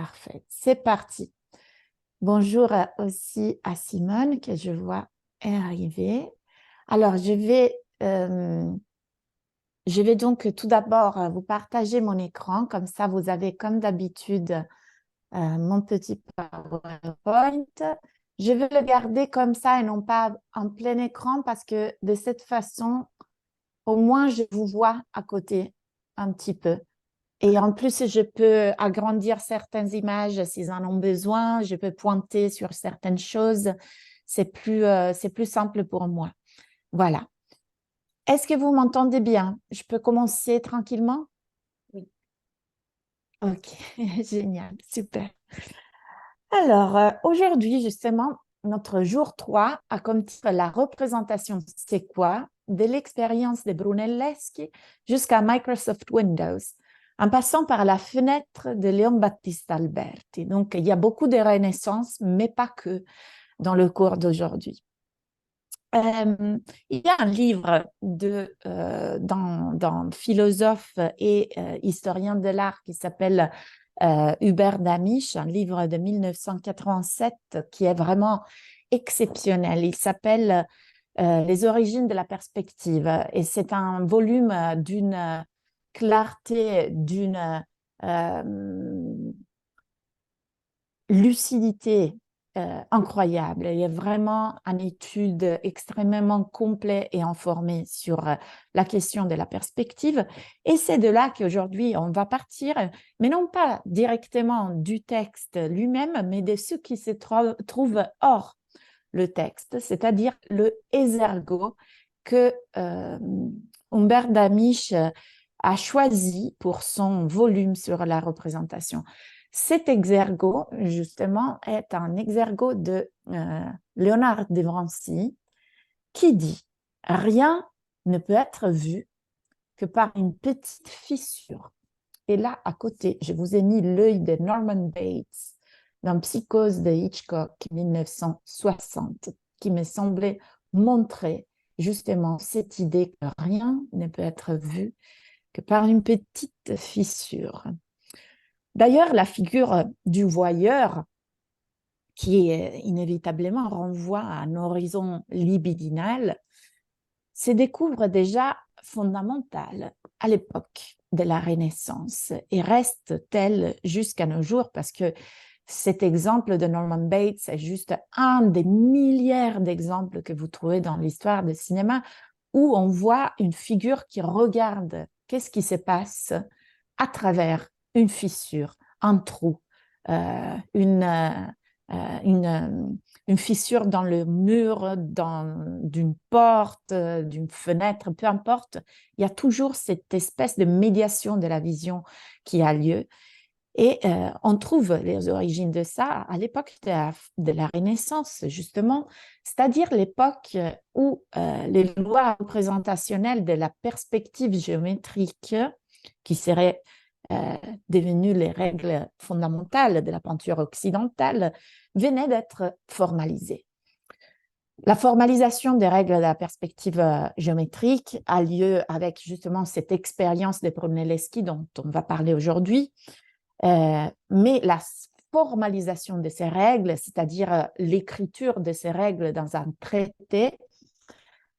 Parfait. C'est parti. Bonjour aussi à Simone que je vois arriver. Alors, je vais donc tout d'abord vous partager mon écran. Comme ça, vous avez comme d'habitude mon petit PowerPoint. Je vais le garder comme ça et non pas en plein écran parce que de cette façon, au moins, je vous vois à côté un petit peu. Et en plus, je peux agrandir certaines images s'ils en ont besoin. Je peux pointer sur certaines choses. C'est plus simple pour moi. Voilà. Est-ce que vous m'entendez bien? Je peux commencer tranquillement? Oui. Ok, génial, super. Alors, aujourd'hui, justement, notre jour 3 a comme titre la représentation c'est quoi de l'expérience de Brunelleschi jusqu'à Microsoft Windows, en passant par la fenêtre de Leon Battista Alberti. Donc, il y a beaucoup de renaissance, mais pas que dans le cours d'aujourd'hui. Il y a un livre d'un philosophe et historien de l'art qui s'appelle Hubert Damisch, un livre de 1987 qui est vraiment exceptionnel. Il s'appelle Les origines de la perspective et c'est un volume d'une clarté, d'une lucidité incroyable. Il y a vraiment une étude extrêmement complète et informée sur la question de la perspective. Et c'est de là qu'aujourd'hui, on va partir, mais non pas directement du texte lui-même, mais de ce qui se trouve hors le texte, c'est-à-dire le exergo que Humbert Damisch a choisi pour son volume sur la représentation. Cet exergo, justement, est un exergo de Léonard de Vinci qui dit « Rien ne peut être vu que par une petite fissure ». Et là, à côté, je vous ai mis l'œil de Norman Bates dans Psychose de Hitchcock 1960, qui me semblait montrer justement cette idée que rien ne peut être vu que par une petite fissure. D'ailleurs, la figure du voyeur, qui inévitablement renvoie à un horizon libidinal, se découvre déjà fondamentale à l'époque de la Renaissance et reste telle jusqu'à nos jours parce que cet exemple de Norman Bates est juste un des milliards d'exemples que vous trouvez dans l'histoire du cinéma où on voit une figure qui regarde qu'est-ce qui se passe à travers une fissure, un trou, euh, une, euh, une fissure dans le mur, d'une porte, d'une fenêtre, peu importe. Il y a toujours cette espèce de médiation de la vision qui a lieu. Et on trouve les origines de ça à l'époque de la Renaissance, justement, c'est-à-dire l'époque où les lois représentationnelles de la perspective géométrique, qui seraient devenues les règles fondamentales de la peinture occidentale, venaient d'être formalisées. La formalisation des règles de la perspective géométrique a lieu avec justement cette expérience de Brunelleschi dont on va parler aujourd'hui. Mais la formalisation de ces règles, c'est-à-dire l'écriture de ces règles dans un traité,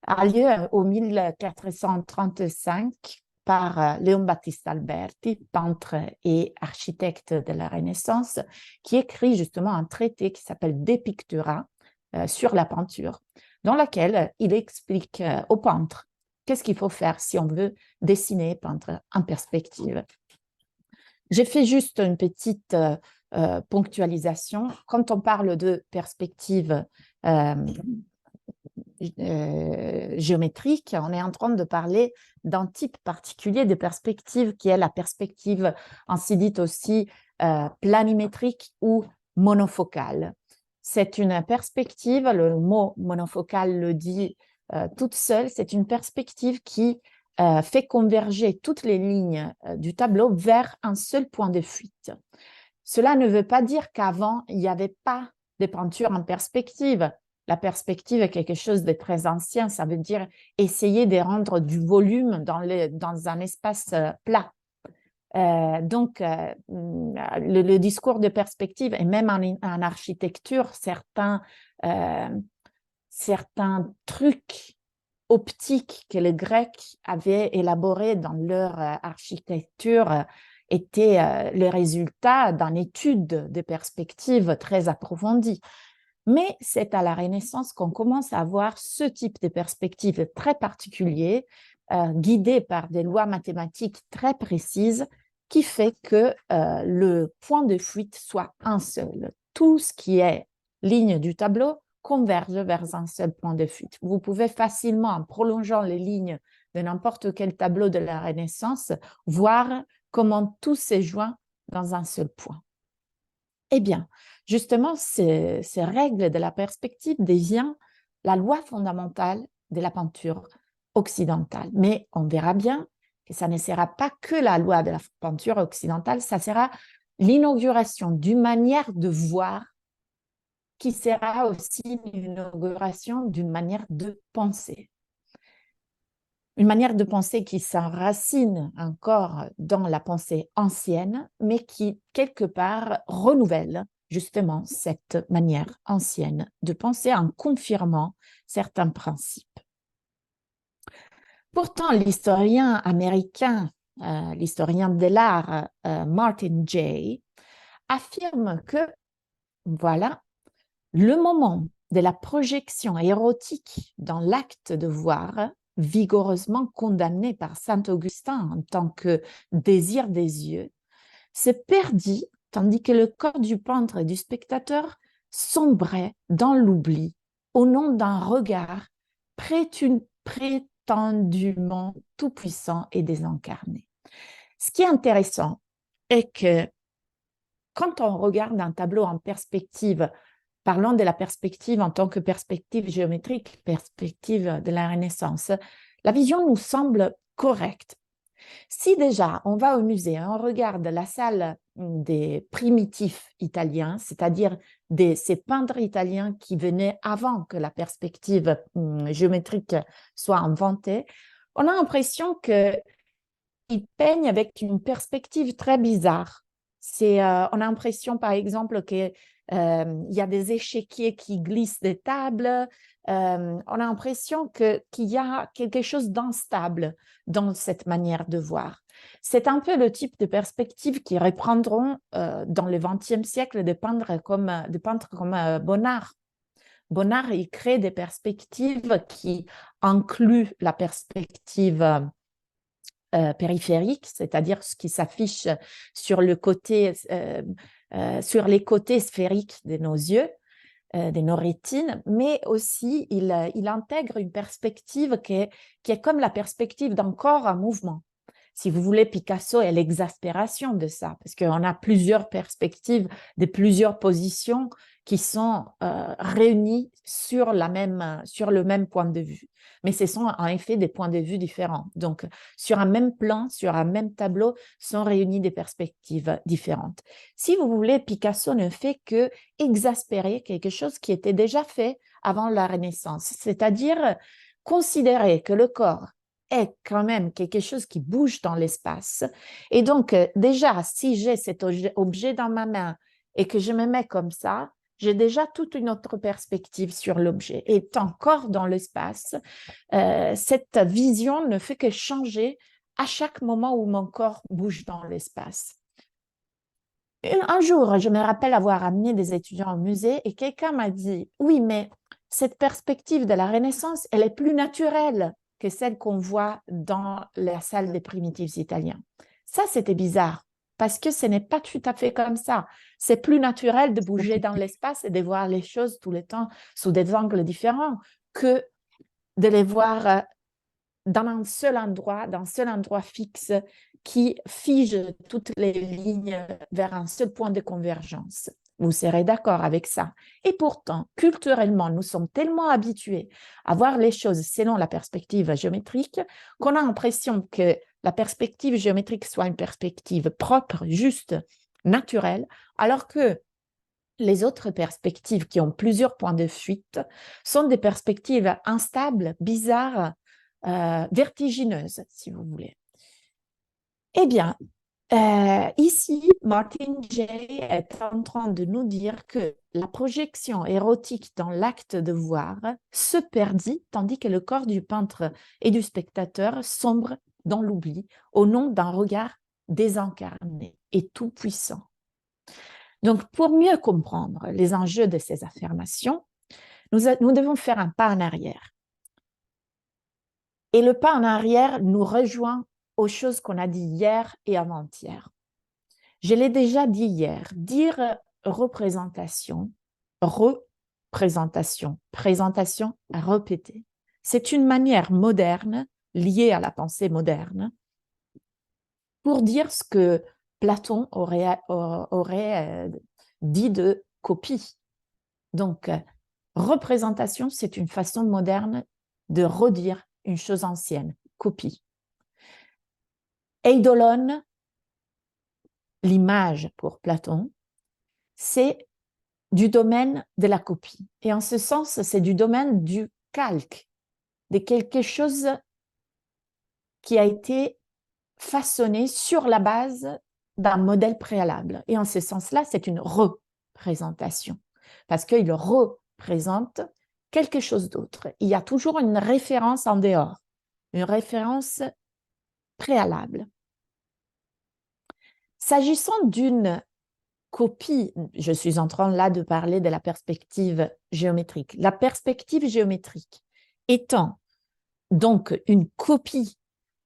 a lieu au 1435 par Leon Battista Alberti, peintre et architecte de la Renaissance, qui écrit justement un traité qui s'appelle De Pictura sur la peinture, dans lequel il explique aux peintres qu'est-ce qu'il faut faire si on veut dessiner et peindre en perspective. J'ai fait juste une petite ponctualisation. Quand on parle de perspective géométrique, on est en train de parler d'un type particulier de perspective qui est la perspective, ainsi dite aussi, planimétrique ou monofocale. C'est une perspective, le mot monofocale le dit toute seule, c'est une perspective qui fait converger toutes les lignes du tableau vers un seul point de fuite. Cela ne veut pas dire qu'avant, il n'y avait pas de peinture en perspective. La perspective est quelque chose de très ancien, ça veut dire essayer de rendre du volume dans un espace plat. Le discours de perspective, et même en architecture, certains trucs optiques que les Grecs avaient élaborés dans leur architecture étaient le résultat d'une étude de perspective très approfondie. Mais c'est à la Renaissance qu'on commence à avoir ce type de perspective très particulier, guidé par des lois mathématiques très précises, qui fait que le point de fuite soit un seul. Tout ce qui est ligne du tableau converge vers un seul point de fuite. Vous pouvez facilement, en prolongeant les lignes de n'importe quel tableau de la Renaissance, voir comment tout se joint dans un seul point. Eh bien, justement, ces règles de la perspective deviennent la loi fondamentale de la peinture occidentale. Mais on verra bien que ça ne sera pas que la loi de la peinture occidentale, ça sera l'inauguration d'une manière de voir qui sera aussi l'inauguration d'une manière de penser. Une manière de penser qui s'enracine encore dans la pensée ancienne, mais qui, quelque part, renouvelle justement cette manière ancienne de penser en confirmant certains principes. Pourtant, l'historien américain, l'historien de l'art Martin Jay, affirme que, voilà, le moment de la projection érotique dans l'acte de voir, vigoureusement condamné par saint Augustin en tant que désir des yeux, se perdit tandis que le corps du peintre et du spectateur sombrait dans l'oubli au nom d'un regard prétendument tout-puissant et désincarné. Ce qui est intéressant est que quand on regarde un tableau en perspective, parlons de la perspective en tant que perspective géométrique, perspective de la Renaissance, la vision nous semble correcte. Si déjà on va au musée, on regarde la salle des primitifs italiens, c'est-à-dire ces peintres italiens qui venaient avant que la perspective géométrique soit inventée, on a l'impression qu'ils peignent avec une perspective très bizarre. On a l'impression, par exemple, qu'il y a des échiquiers qui glissent des tables. On a l'impression qu'il y a quelque chose d'instable dans cette manière de voir. C'est un peu le type de perspective qui reprendront dans le XXe siècle des peintres comme Bonnard. Bonnard, il crée des perspectives qui incluent la perspective périphérique, c'est-à-dire ce qui s'affiche sur les côtés sphériques de nos yeux, de nos rétines, mais aussi il intègre une perspective qui est comme la perspective d'un corps en mouvement. Si vous voulez, Picasso est l'exaspération de ça, parce qu'on a plusieurs perspectives de plusieurs positions qui sont réunies sur le même point de vue. Mais ce sont en effet des points de vue différents. Donc, sur un même plan, sur un même tableau, sont réunies des perspectives différentes. Si vous voulez, Picasso ne fait que exaspérer quelque chose qui était déjà fait avant la Renaissance, c'est-à-dire considérer que le corps est quand même quelque chose qui bouge dans l'espace. Et donc, déjà, si j'ai cet objet dans ma main et que je me mets comme ça, j'ai déjà toute une autre perspective sur l'objet. Et encore dans l'espace, cette vision ne fait que changer à chaque moment où mon corps bouge dans l'espace. Un jour, je me rappelle avoir amené des étudiants au musée et quelqu'un m'a dit « Oui, mais cette perspective de la Renaissance, elle est plus naturelle que celle qu'on voit dans la salle des primitifs italiens. » Ça, c'était bizarre parce que ce n'est pas tout à fait comme ça. C'est plus naturel de bouger dans l'espace et de voir les choses tout le temps sous des angles différents que de les voir dans un seul endroit fixe qui fige toutes les lignes vers un seul point de convergence. Vous serez d'accord avec ça. Et pourtant, culturellement, nous sommes tellement habitués à voir les choses selon la perspective géométrique qu'on a l'impression que la perspective géométrique soit une perspective propre, juste, naturelle, alors que les autres perspectives qui ont plusieurs points de fuite sont des perspectives instables, bizarres, vertigineuses, si vous voulez. Eh bien, Ici, Martin Jay est en train de nous dire que la projection érotique dans l'acte de voir se perdit, tandis que le corps du peintre et du spectateur sombre dans l'oubli au nom d'un regard désincarné et tout-puissant. Donc, pour mieux comprendre les enjeux de ces affirmations, nous devons faire un pas en arrière. Et le pas en arrière nous rejoint aux choses qu'on a dit hier et avant-hier. Je l'ai déjà dit hier, dire représentation, présentation à répéter. C'est une manière moderne, liée à la pensée moderne, pour dire ce que Platon aurait dit de copie. Donc, représentation, c'est une façon moderne de redire une chose ancienne, copie. Eidolon, l'image pour Platon, c'est du domaine de la copie. Et en ce sens, c'est du domaine du calque, de quelque chose qui a été façonné sur la base d'un modèle préalable. Et en ce sens-là, c'est une représentation, parce qu'il représente quelque chose d'autre. Il y a toujours une référence en dehors, une référence préalable. S'agissant d'une copie, je suis en train là de parler de la perspective géométrique. La perspective géométrique étant donc une copie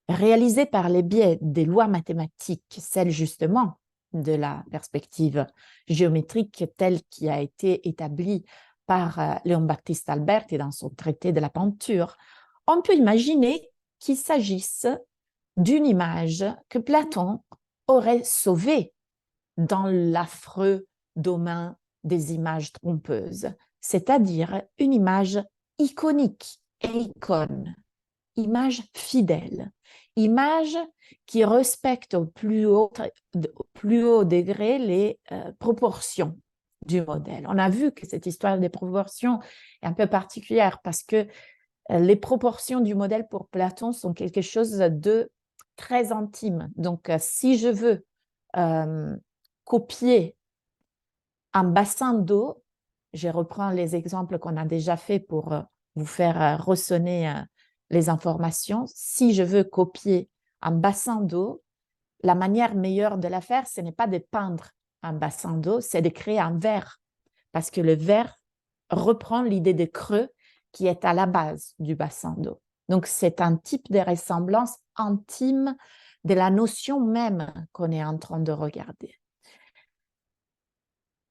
réalisée par les biais des lois mathématiques, celle justement de la perspective géométrique telle qui a été établie par Léon Baptiste Alberti dans son traité de la peinture, on peut imaginer qu'il s'agisse d'une image que Platon aurait sauvée dans l'affreux domaine des images trompeuses, c'est-à-dire une image iconique et icône, image fidèle, image qui respecte au plus haut degré les proportions du modèle. On a vu que cette histoire des proportions est un peu particulière parce que les proportions du modèle pour Platon sont quelque chose de très intime. Donc, si je veux copier un bassin d'eau, je reprends les exemples qu'on a déjà fait pour vous faire ressonner les informations. Si je veux copier un bassin d'eau, la manière meilleure de la faire, ce n'est pas de peindre un bassin d'eau, c'est de créer un verre, parce que le verre reprend l'idée de creux qui est à la base du bassin d'eau. Donc, c'est un type de ressemblance intime de la notion même qu'on est en train de regarder.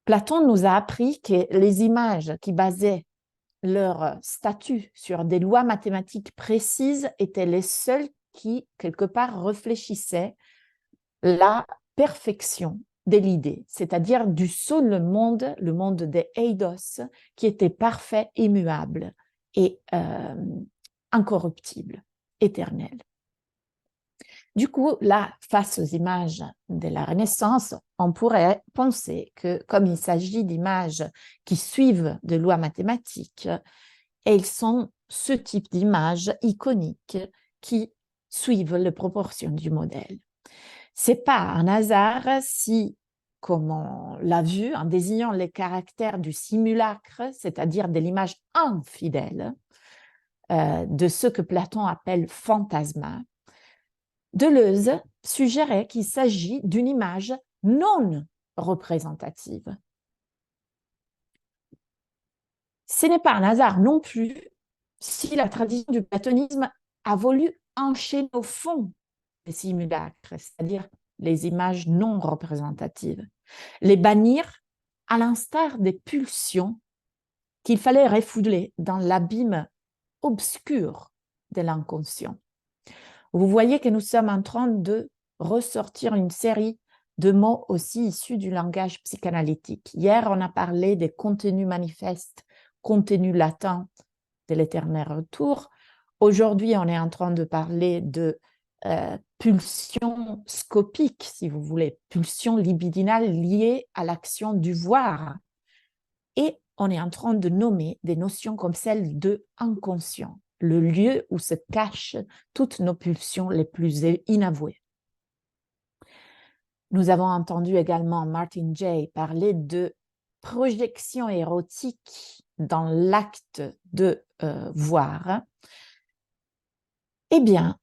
Platon nous a appris que les images qui basaient leur statut sur des lois mathématiques précises étaient les seules qui, quelque part, réfléchissaient la perfection de l'idée, c'est-à-dire du seul monde, le monde des eidos, qui était parfait, immuable et incorruptible, éternel. Du coup, là, face aux images de la Renaissance, on pourrait penser que comme il s'agit d'images qui suivent des lois mathématiques, elles sont ce type d'images iconiques qui suivent les proportions du modèle. Ce n'est pas un hasard si, comme on l'a vu, en désignant les caractères du simulacre, c'est-à-dire de l'image infidèle, de ce que Platon appelle fantasma, Deleuze suggérait qu'il s'agit d'une image non représentative. Ce n'est pas un hasard non plus si la tradition du platonisme a voulu enchaîner au fond les simulacres, c'est-à-dire les images non représentatives, les bannir à l'instar des pulsions qu'il fallait refouler dans l'abîme obscur de l'inconscient. Vous voyez que nous sommes en train de ressortir une série de mots aussi issus du langage psychanalytique. Hier, on a parlé des contenus manifestes, contenus latents de l'éternel retour. Aujourd'hui, on est en train de parler de pulsions scopiques, si vous voulez, pulsions libidinales liées à l'action du voir. Et on est en train de nommer des notions comme celle de inconscient, le lieu où se cachent toutes nos pulsions les plus inavouées. Nous avons entendu également Martin Jay parler de projection érotique dans l'acte de voir. Eh bien,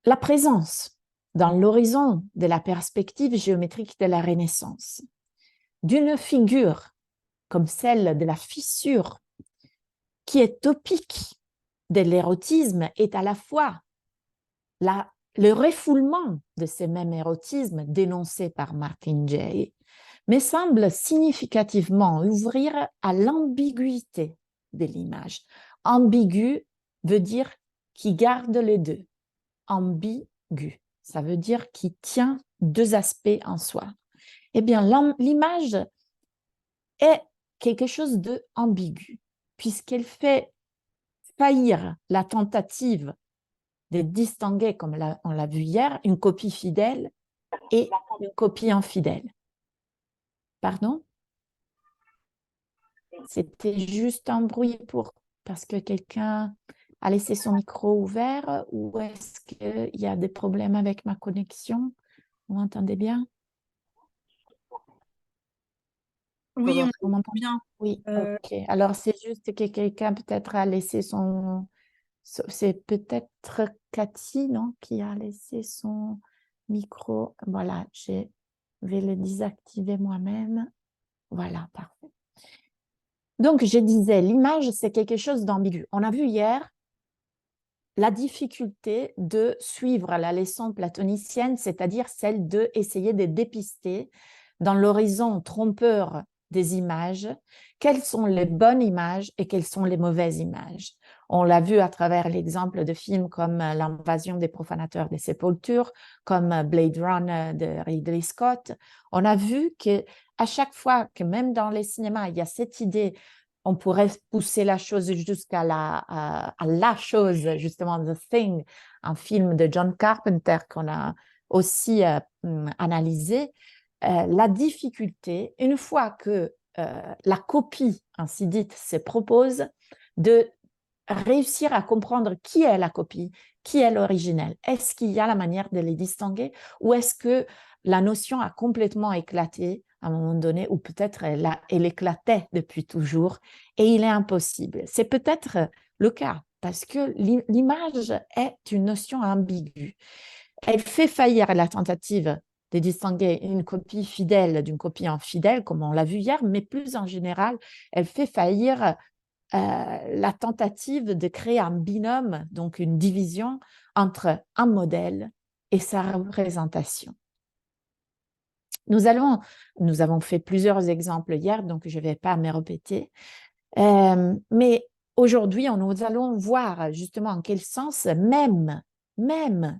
la présence dans l'horizon de la perspective géométrique de la Renaissance d'une figure comme celle de la fissure qui est topique de l'érotisme est à la fois le refoulement de ces mêmes érotismes dénoncés par Martin Jay, mais semble significativement ouvrir à l'ambiguïté de l'image. Ambigu veut dire qui garde les deux. Ambigu, ça veut dire qui tient deux aspects en soi. Eh bien, l'image est quelque chose d'ambigu, puisqu'elle fait faillir la tentative de distinguer, comme on l'a vu hier, une copie fidèle et une copie infidèle. Pardon? C'était juste un bruit parce que quelqu'un a laissé son micro ouvert ou est-ce qu'il y a des problèmes avec ma connexion? Vous m'entendez bien? Oui, Vous on m'entendez? bien. Oui, ok. Alors, c'est juste que quelqu'un peut-être a laissé son... C'est peut-être Cathy, non, qui a laissé son micro. Voilà, je vais le désactiver moi-même. Voilà, parfait. Donc, je disais, l'image, c'est quelque chose d'ambigu. On a vu hier la difficulté de suivre la leçon platonicienne, c'est-à-dire celle d'essayer de dépister dans l'horizon trompeur des images, quelles sont les bonnes images et quelles sont les mauvaises images. On l'a vu à travers l'exemple de films comme L'invasion des profanateurs des sépultures, comme Blade Runner de Ridley Scott. On a vu que à chaque fois que même dans les cinémas, il y a cette idée, on pourrait pousser la chose jusqu'à la chose, justement, The Thing, un film de John Carpenter qu'on a aussi analysé. La difficulté, une fois que la copie, ainsi dite, se propose, de réussir à comprendre qui est la copie, qui est l'originel. Est-ce qu'il y a la manière de les distinguer ou est-ce que la notion a complètement éclaté à un moment donné ou peut-être elle éclatait depuis toujours et il est impossible. C'est peut-être le cas parce que l'image est une notion ambiguë. Elle fait faillir la tentative de distinguer une copie fidèle d'une copie infidèle, comme on l'a vu hier, mais plus en général, elle fait faillir la tentative de créer un binôme, donc une division entre un modèle et sa représentation. Nous avons fait plusieurs exemples hier, donc je ne vais pas me répéter. Mais aujourd'hui, nous allons voir justement en quel sens, même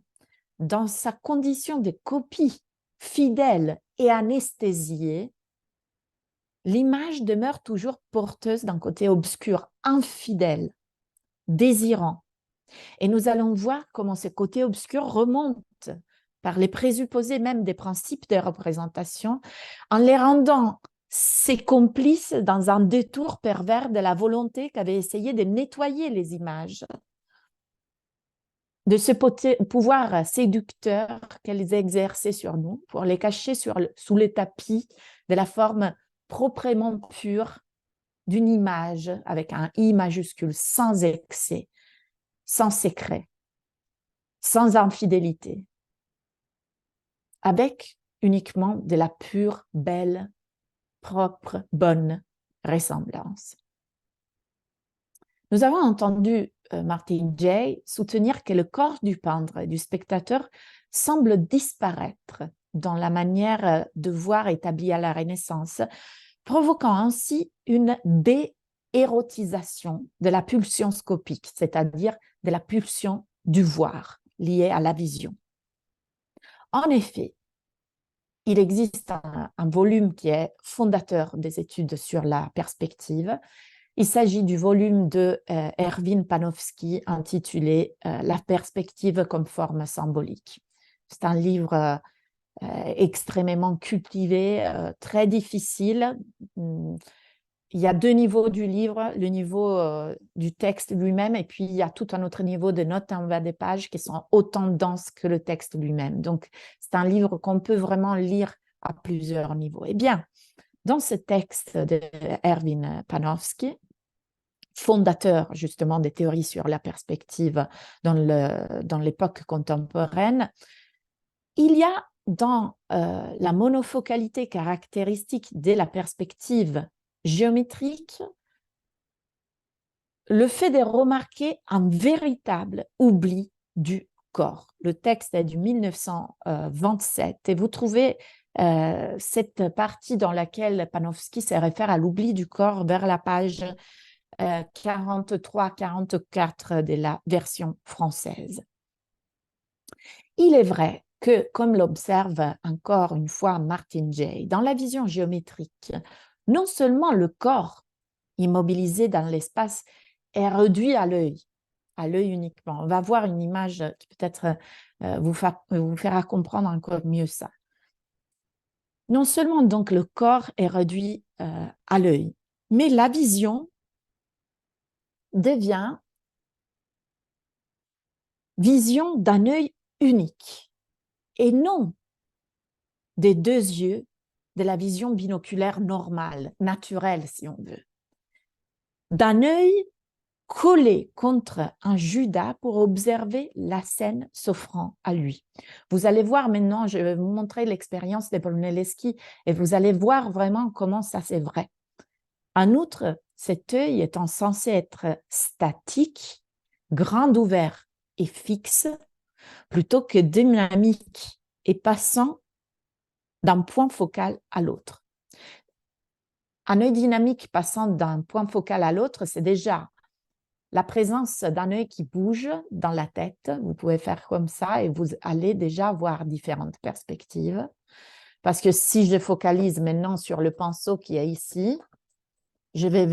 dans sa condition de copie fidèle et anesthésiée, l'image demeure toujours porteuse d'un côté obscur, infidèle, désirant. Et nous allons voir comment ce côté obscur remonte par les présupposés même des principes de représentation, en les rendant ses complices dans un détour pervers de la volonté qu'avait essayé de nettoyer les images, de ce pouvoir séducteur qu'elles exerçaient sur nous, pour les cacher sous le tapis de la forme proprement pure d'une image avec un I majuscule, sans excès, sans secret, sans infidélité, avec uniquement de la pure, belle, propre, bonne ressemblance. Nous avons entendu Martin Jay soutenir que le corps du peintre et du spectateur semble disparaître dans la manière de voir établie à la Renaissance, provoquant ainsi une déérotisation de la pulsion scopique, c'est-à-dire de la pulsion du voir liée à la vision. En effet, il existe un volume qui est fondateur des études sur la perspective. Il s'agit du volume de Erwin Panofsky intitulé « La perspective comme forme symbolique ». C'est un livre extrêmement cultivé, très difficile, il y a deux niveaux du livre, le niveau du texte lui-même, et puis il y a tout un autre niveau de notes en bas des pages qui sont autant denses que le texte lui-même. Donc, c'est un livre qu'on peut vraiment lire à plusieurs niveaux. Eh bien, dans ce texte de Erwin Panofsky, fondateur justement des théories sur la perspective dans l'époque contemporaine, il y a dans la monofocalité caractéristique de la perspective géométrique le fait de remarquer un véritable oubli du corps. Le texte est du 1927 et vous trouvez cette partie dans laquelle Panofsky se réfère à l'oubli du corps vers la page 43-44 de la version française. Il est vrai que, comme l'observe encore une fois Martin Jay, dans la vision géométrique, non seulement le corps immobilisé dans l'espace est réduit à l'œil uniquement. On va voir une image qui peut-être vous fera comprendre encore mieux ça. Non seulement donc le corps est réduit à l'œil, mais la vision devient vision d'un œil unique et non des deux yeux de la vision binoculaire normale, naturelle si on veut. D'un œil collé contre un Judas pour observer la scène s'offrant à lui. Vous allez voir maintenant, je vais vous montrer l'expérience de Brunelleschi et vous allez voir vraiment comment ça c'est vrai. En outre, cet œil étant censé être statique, grand ouvert et fixe, plutôt que dynamique et passant d'un point focal à l'autre. Un œil dynamique passant d'un point focal à l'autre, c'est déjà la présence d'un œil qui bouge dans la tête. Vous pouvez faire comme ça et vous allez déjà voir différentes perspectives. Parce que si je focalise maintenant sur le pinceau qui est ici, je vais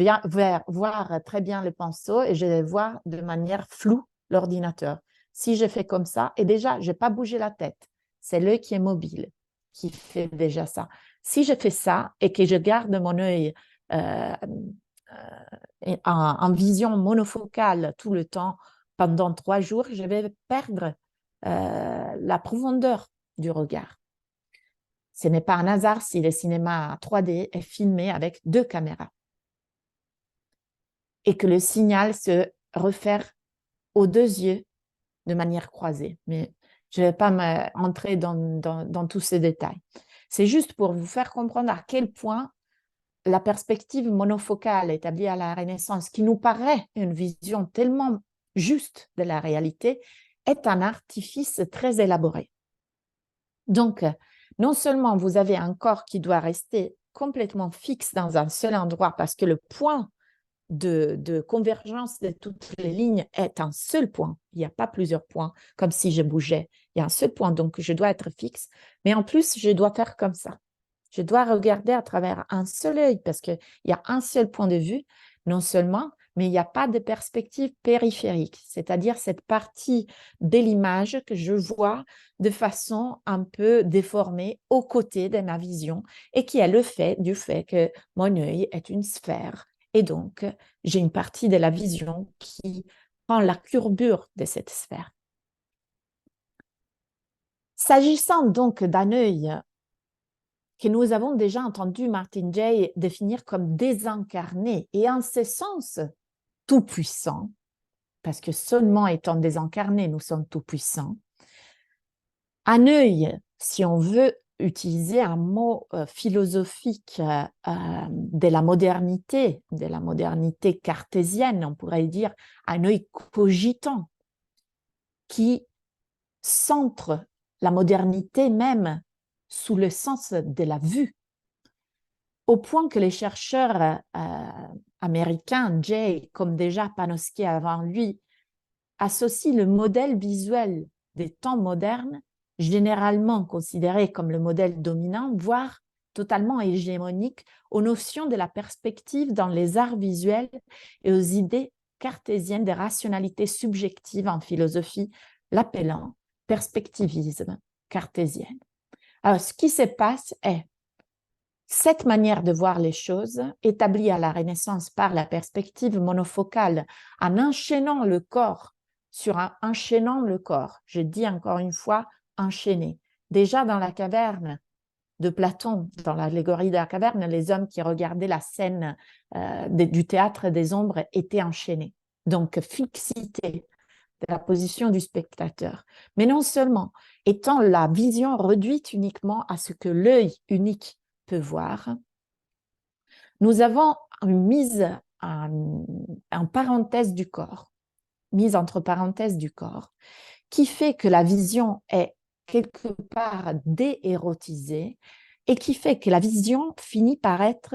voir très bien le pinceau et je vais voir de manière floue l'ordinateur. Si je fais comme ça, et déjà, je n'ai pas bougé la tête. C'est l'œil qui est mobile qui fait déjà ça. Si je fais ça et que je garde mon œil en vision monofocale tout le temps pendant 3 jours, je vais perdre la profondeur du regard. Ce n'est pas un hasard si le cinéma 3D est filmé avec 2 caméras et que le signal se réfère aux 2 yeux de manière croisée. Mais je ne vais pas entrer dans tous ces détails. C'est juste pour vous faire comprendre à quel point la perspective monofocale établie à la Renaissance, qui nous paraît une vision tellement juste de la réalité, est un artifice très élaboré. Donc, non seulement vous avez un corps qui doit rester complètement fixe dans un seul endroit parce que le point de convergence de toutes les lignes est un seul point. Il n'y a pas plusieurs points, comme si je bougeais. Il y a un seul point, donc je dois être fixe. Mais en plus, je dois faire comme ça. Je dois regarder à travers un seul œil parce qu'il y a un seul point de vue, non seulement, mais il n'y a pas de perspective périphérique, c'est-à-dire cette partie de l'image que je vois de façon un peu déformée aux côtés de ma vision et qui est le fait du fait que mon œil est une sphère. Et donc, j'ai une partie de la vision qui prend la courbure de cette sphère. S'agissant donc d'un œil que nous avons déjà entendu Martin Jay définir comme désincarné et en ce sens tout-puissant, parce que seulement étant désincarné, nous sommes tout-puissants. Un œil, si on veut utiliser un mot philosophique de la modernité cartésienne, on pourrait dire un œil cogitant qui centre la modernité même sous le sens de la vue, au point que les chercheurs américains, Jay, comme déjà Panofsky avant lui, associent le modèle visuel des temps modernes, généralement considéré comme le modèle dominant, voire totalement hégémonique, aux notions de la perspective dans les arts visuels et aux idées cartésiennes de rationalité subjective en philosophie, l'appelant perspectivisme cartésien. Alors, ce qui se passe est Cette manière de voir les choses, établie à la Renaissance par la perspective monofocale, en enchaînant le corps enchaînant le corps, je dis encore une fois enchaîner. Déjà dans la caverne de Platon, dans l'allégorie de la caverne, les hommes qui regardaient la scène du théâtre des ombres étaient enchaînés. Donc, fixité de la position du spectateur. Mais non seulement, étant la vision réduite uniquement à ce que l'œil unique peut voir, nous avons une mise en parenthèse du corps, mise entre parenthèses du corps, qui fait que la vision est quelque part déérotisée et qui fait que la vision finit par être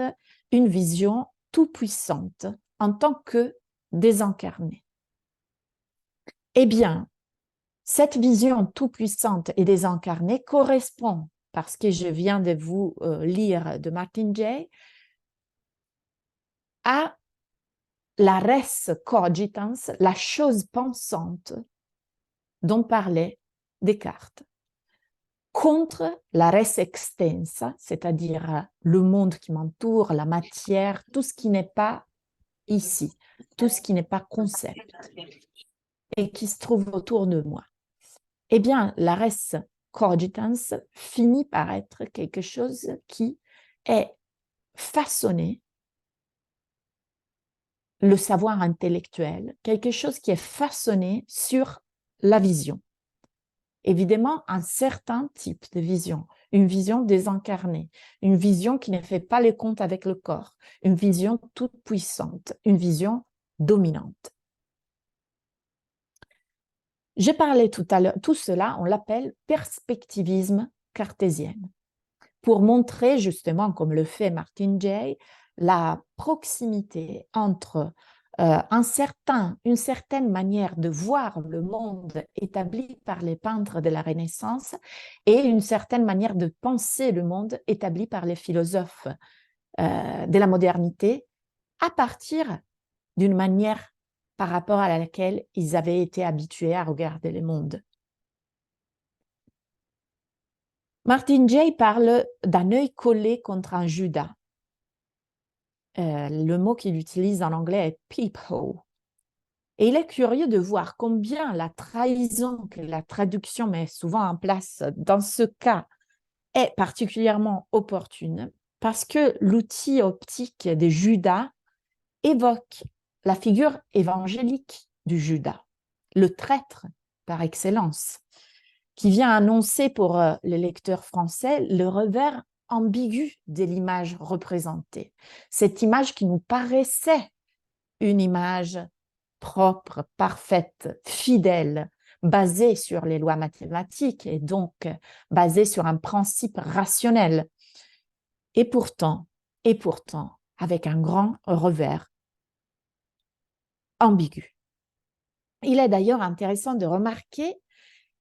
une vision tout-puissante en tant que désincarnée. Eh bien, cette vision tout-puissante et désincarnée correspond, parce que je viens de vous lire de Martin Jay, à la res cogitans, la chose pensante dont parlait Descartes, contre la res extensa, c'est-à-dire le monde qui m'entoure, la matière, tout ce qui n'est pas ici, tout ce qui n'est pas concept et qui se trouve autour de moi. Eh bien, la res cogitans finit par être quelque chose qui est façonné, le savoir intellectuel, quelque chose qui est façonné sur la vision. Évidemment, un certain type de vision, une vision désincarnée, une vision qui ne fait pas les comptes avec le corps, une vision toute puissante, une vision dominante. J'ai parlé tout à l'heure, tout cela, on l'appelle perspectivisme cartésien, pour montrer justement, comme le fait Martin Jay, la proximité entre une certaine manière de voir le monde établi par les peintres de la Renaissance et une certaine manière de penser le monde établi par les philosophes de la modernité à partir d'une manière par rapport à laquelle ils avaient été habitués à regarder le monde. Martin Jay parle d'un œil collé contre un Judas. Le mot qu'il utilise en anglais est peephole. Et il est curieux de voir combien la trahison que la traduction met souvent en place dans ce cas est particulièrement opportune parce que l'outil optique de Judas évoque la figure évangélique du Judas, le traître par excellence, qui vient annoncer pour les lecteurs français le revers ambigu de l'image représentée. Cette image qui nous paraissait une image propre, parfaite, fidèle, basée sur les lois mathématiques et donc basée sur un principe rationnel. Et pourtant, avec un grand revers ambigu. Il est d'ailleurs intéressant de remarquer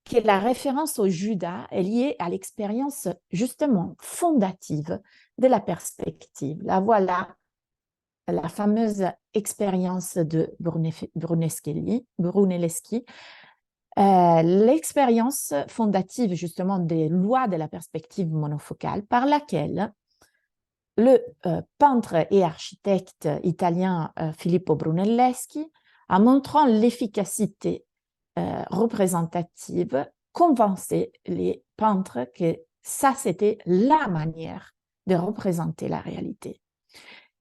que la référence au Judas est liée à l'expérience justement fondative de la perspective. Là, voilà la fameuse expérience de Brunelleschi, l'expérience fondative justement des lois de la perspective monofocale par laquelle le peintre et architecte italien Filippo Brunelleschi, en montrant l'efficacité représentative, convainçait les peintres que ça, c'était la manière de représenter la réalité.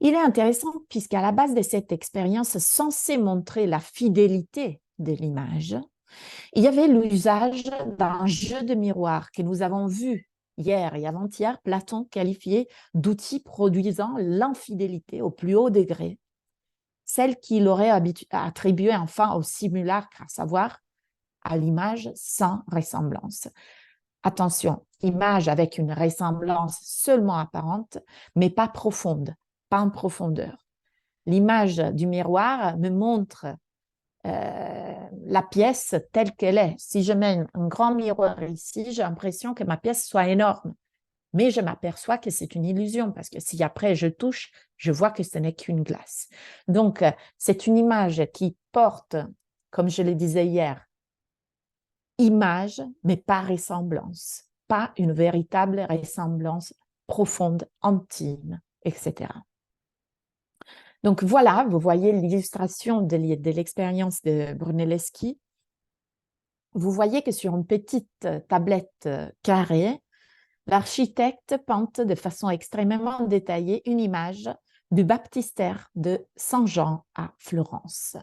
Il est intéressant puisqu'à la base de cette expérience censée montrer la fidélité de l'image, il y avait l'usage d'un jeu de miroir que nous avons vu hier et avant-hier, Platon qualifié d'outil produisant l'infidélité au plus haut degré, celle qu'il aurait attribuée enfin au simulacre, à savoir à l'image sans ressemblance. Attention, image avec une ressemblance seulement apparente, mais pas profonde, pas en profondeur. L'image du miroir me montre la pièce telle qu'elle est. Si je mets un grand miroir ici, j'ai l'impression que ma pièce soit énorme. Mais je m'aperçois que c'est une illusion parce que si après je touche, je vois que ce n'est qu'une glace. Donc, c'est une image qui porte, comme je le disais hier, image, mais pas ressemblance, pas une véritable ressemblance profonde, intime, etc. Donc voilà, vous voyez l'illustration de l'expérience de Brunelleschi. Vous voyez que sur une petite tablette carrée, l'architecte peinte de façon extrêmement détaillée une image du baptistère de Saint-Jean à Florence.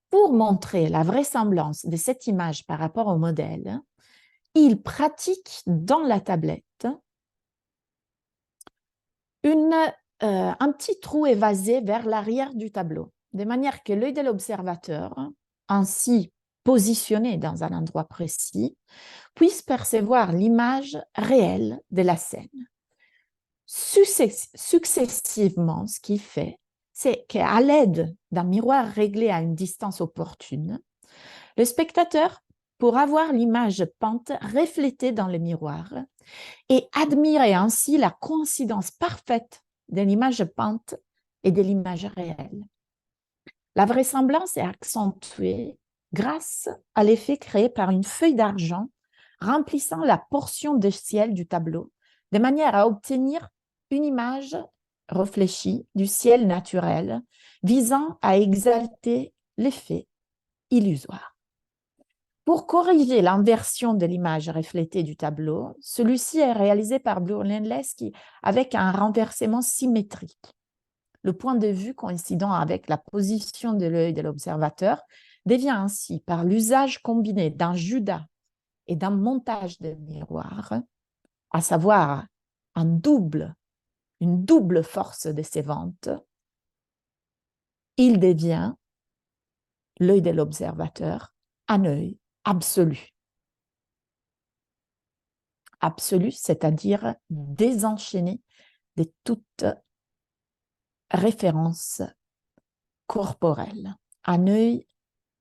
Pour montrer la vraisemblance de cette image par rapport au modèle, il pratique dans la tablette un petit trou évasé vers l'arrière du tableau, de manière que l'œil de l'observateur, ainsi positionné dans un endroit précis, puisse percevoir l'image réelle de la scène. Successivement, ce qu'il fait, c'est qu'à l'aide d'un miroir réglé à une distance opportune, le spectateur pourra voir l'image peinte reflétée dans le miroir et admirer ainsi la coïncidence parfaite de l'image peinte et de l'image réelle. La vraisemblance est accentuée grâce à l'effet créé par une feuille d'argent remplissant la portion de ciel du tableau, de manière à obtenir une image réfléchie du ciel naturel, visant à exalter l'effet illusoire. Pour corriger l'inversion de l'image reflétée du tableau, celui-ci est réalisé par Brunelleschi avec un renversement symétrique. Le point de vue coïncidant avec la position de l'œil de l'observateur devient ainsi, par l'usage combiné d'un judas et d'un montage de miroir, à savoir une double force de ses ventes, il devient, l'œil de l'observateur, un œil absolu. Absolu, c'est-à-dire désenchaîné de toute référence corporelle, un œil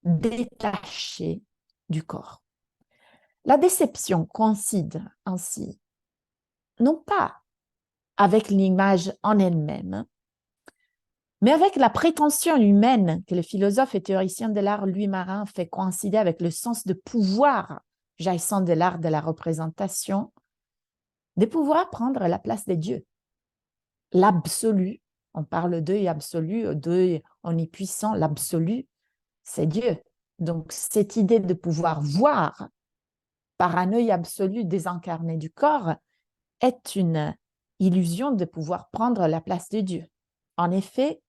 détaché du corps. La déception coïncide ainsi, non pas avec l'image en elle-même, mais avec la prétention humaine que le philosophe et théoricien de l'art Louis Marin fait coïncider avec le sens de pouvoir jaillissant de l'art de la représentation, de pouvoir prendre la place des dieux. L'absolu, on parle d'œil absolu, d'œil omnipuissant, l'absolu, c'est Dieu. Donc, cette idée de pouvoir voir par un œil absolu désincarné du corps est une illusion de pouvoir prendre la place de Dieu. En effet,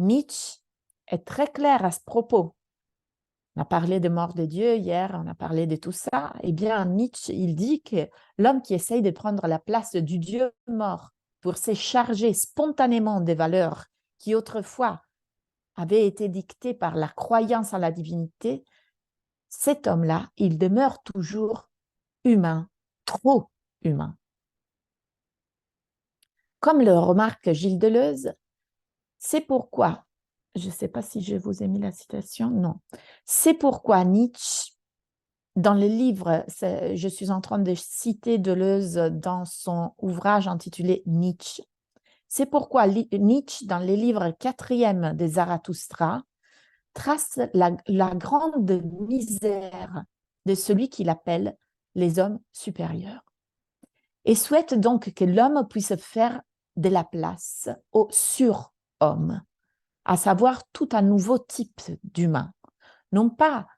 Nietzsche est très clair à ce propos. On a parlé de mort de Dieu hier, on a parlé de tout ça. Eh bien, Nietzsche, il dit que l'homme qui essaye de prendre la place du Dieu mort pour se charger spontanément des valeurs qui autrefois avaient été dictées par la croyance en la divinité, cet homme-là, il demeure toujours humain, trop humain. Comme le remarque Gilles Deleuze, c'est pourquoi, je ne sais pas si je vous ai mis la citation, non, c'est pourquoi Nietzsche, dans le livre, je suis en train de citer Deleuze dans son ouvrage intitulé Nietzsche, c'est pourquoi Nietzsche, dans le livre 4e des Zarathustra, trace la grande misère de celui qu'il appelle les hommes supérieurs et souhaite donc que l'homme puisse faire de la place au surhomme, à savoir tout un nouveau type d'humain, non pas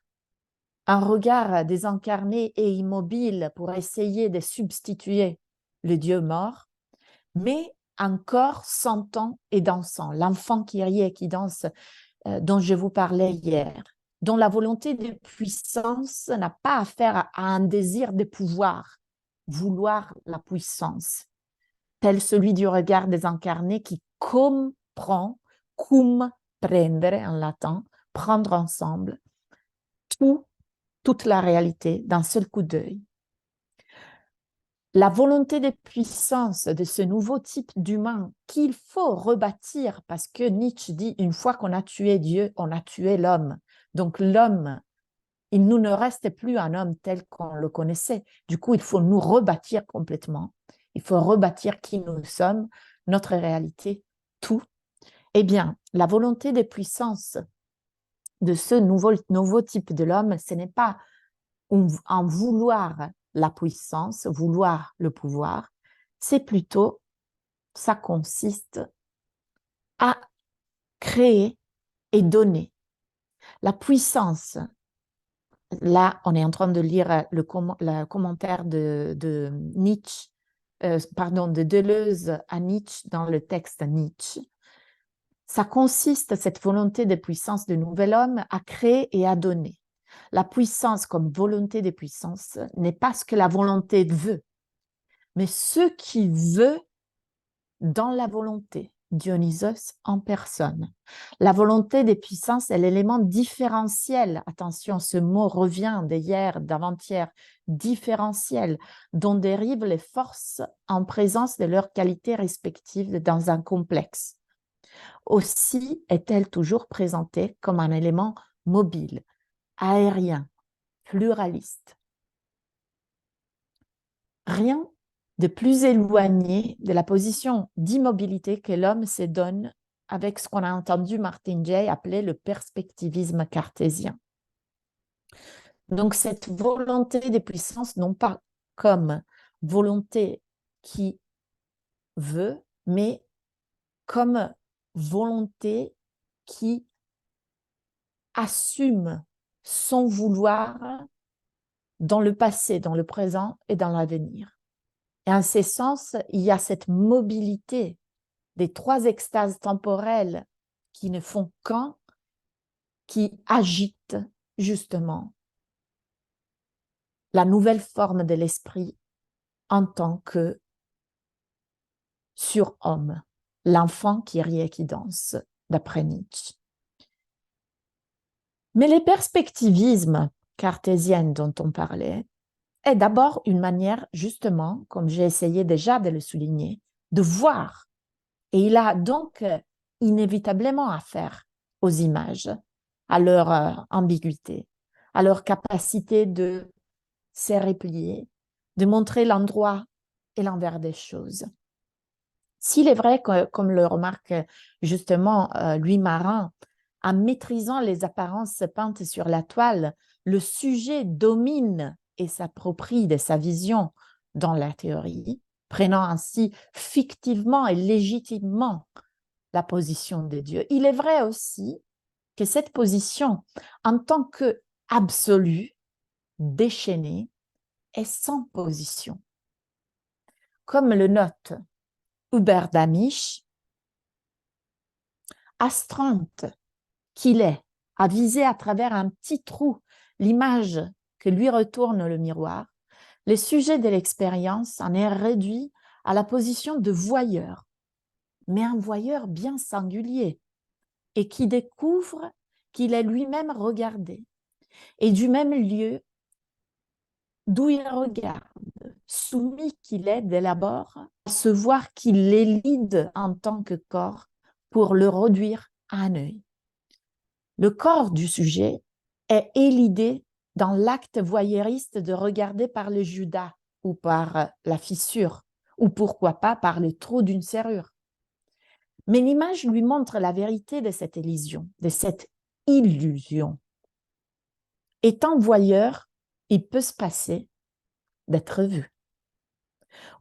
un regard désincarné et immobile pour essayer de substituer le Dieu mort, mais un corps sentant et dansant, l'enfant qui rit et qui danse dont je vous parlais hier, dont la volonté de puissance n'a pas affaire à un désir de pouvoir, vouloir la puissance, tel celui du regard désincarné qui comprend, cum prendere en latin, prendre ensemble, toute la réalité d'un seul coup d'œil. La volonté de puissance de ce nouveau type d'humain qu'il faut rebâtir, parce que Nietzsche dit, une fois qu'on a tué Dieu, on a tué l'homme. Donc l'homme, il nous ne reste plus un homme tel qu'on le connaissait. Du coup, il faut nous rebâtir complètement. Il faut rebâtir qui nous sommes, notre réalité, tout. Eh bien, la volonté de puissance de ce nouveau type de l'homme, ce n'est pas en vouloir la puissance, vouloir le pouvoir, c'est plutôt, ça consiste à créer et donner. La puissance, là, on est en train de lire le commentaire de Nietzsche, pardon, de Deleuze à Nietzsche dans le texte Nietzsche. Ça consiste, cette volonté de puissance de nouvel homme, à créer et à donner. La puissance comme volonté de puissance n'est pas ce que la volonté veut, mais ce qui veut dans la volonté. Dionysos en personne. La volonté des puissances est l'élément différentiel. Attention, ce mot revient d'hier, d'avant-hier, différentiel, dont dérivent les forces en présence de leurs qualités respectives dans un complexe. Aussi est-elle toujours présentée comme un élément mobile, aérien, pluraliste. Rien de plus éloigné de la position d'immobilité que l'homme se donne avec ce qu'on a entendu Martin Jay appeler le perspectivisme cartésien. Donc cette volonté de puissance, non pas comme volonté qui veut, mais comme volonté qui assume son vouloir dans le passé, dans le présent et dans l'avenir. Et en ce sens, il y a cette mobilité des trois extases temporelles qui ne font qu'un, qui agitent justement la nouvelle forme de l'esprit en tant que surhomme, l'enfant qui rit et qui danse, d'après Nietzsche. Mais les perspectivismes cartésiennes dont on parlait est d'abord une manière, justement, comme j'ai essayé déjà de le souligner, de voir. Et il a donc inévitablement affaire aux images, à leur ambiguïté, à leur capacité de se replier, de montrer l'endroit et l'envers des choses. S'il est vrai que, comme le remarque justement Louis Marin, en maîtrisant les apparences peintes sur la toile, le sujet domine et s'approprie de sa vision dans la théorie, prenant ainsi fictivement et légitimement la position de Dieu. Il est vrai aussi que cette position, en tant qu'absolue, déchaînée, est sans position. Comme le note Hubert Damisch, astreinte qu'il est à viser à travers un petit trou l'image que lui retourne le miroir, le sujet de l'expérience en est réduit à la position de voyeur, mais un voyeur bien singulier et qui découvre qu'il est lui-même regardé et du même lieu d'où il regarde, soumis qu'il est dès l'abord à se voir qu'il l'élide en tant que corps pour le réduire à un œil. Le corps du sujet est élidé dans l'acte voyeuriste de regarder par le Judas ou par la fissure, ou pourquoi pas par le trou d'une serrure. Mais l'image lui montre la vérité de cette illusion, de cette illusion. Étant voyeur, il peut se passer d'être vu.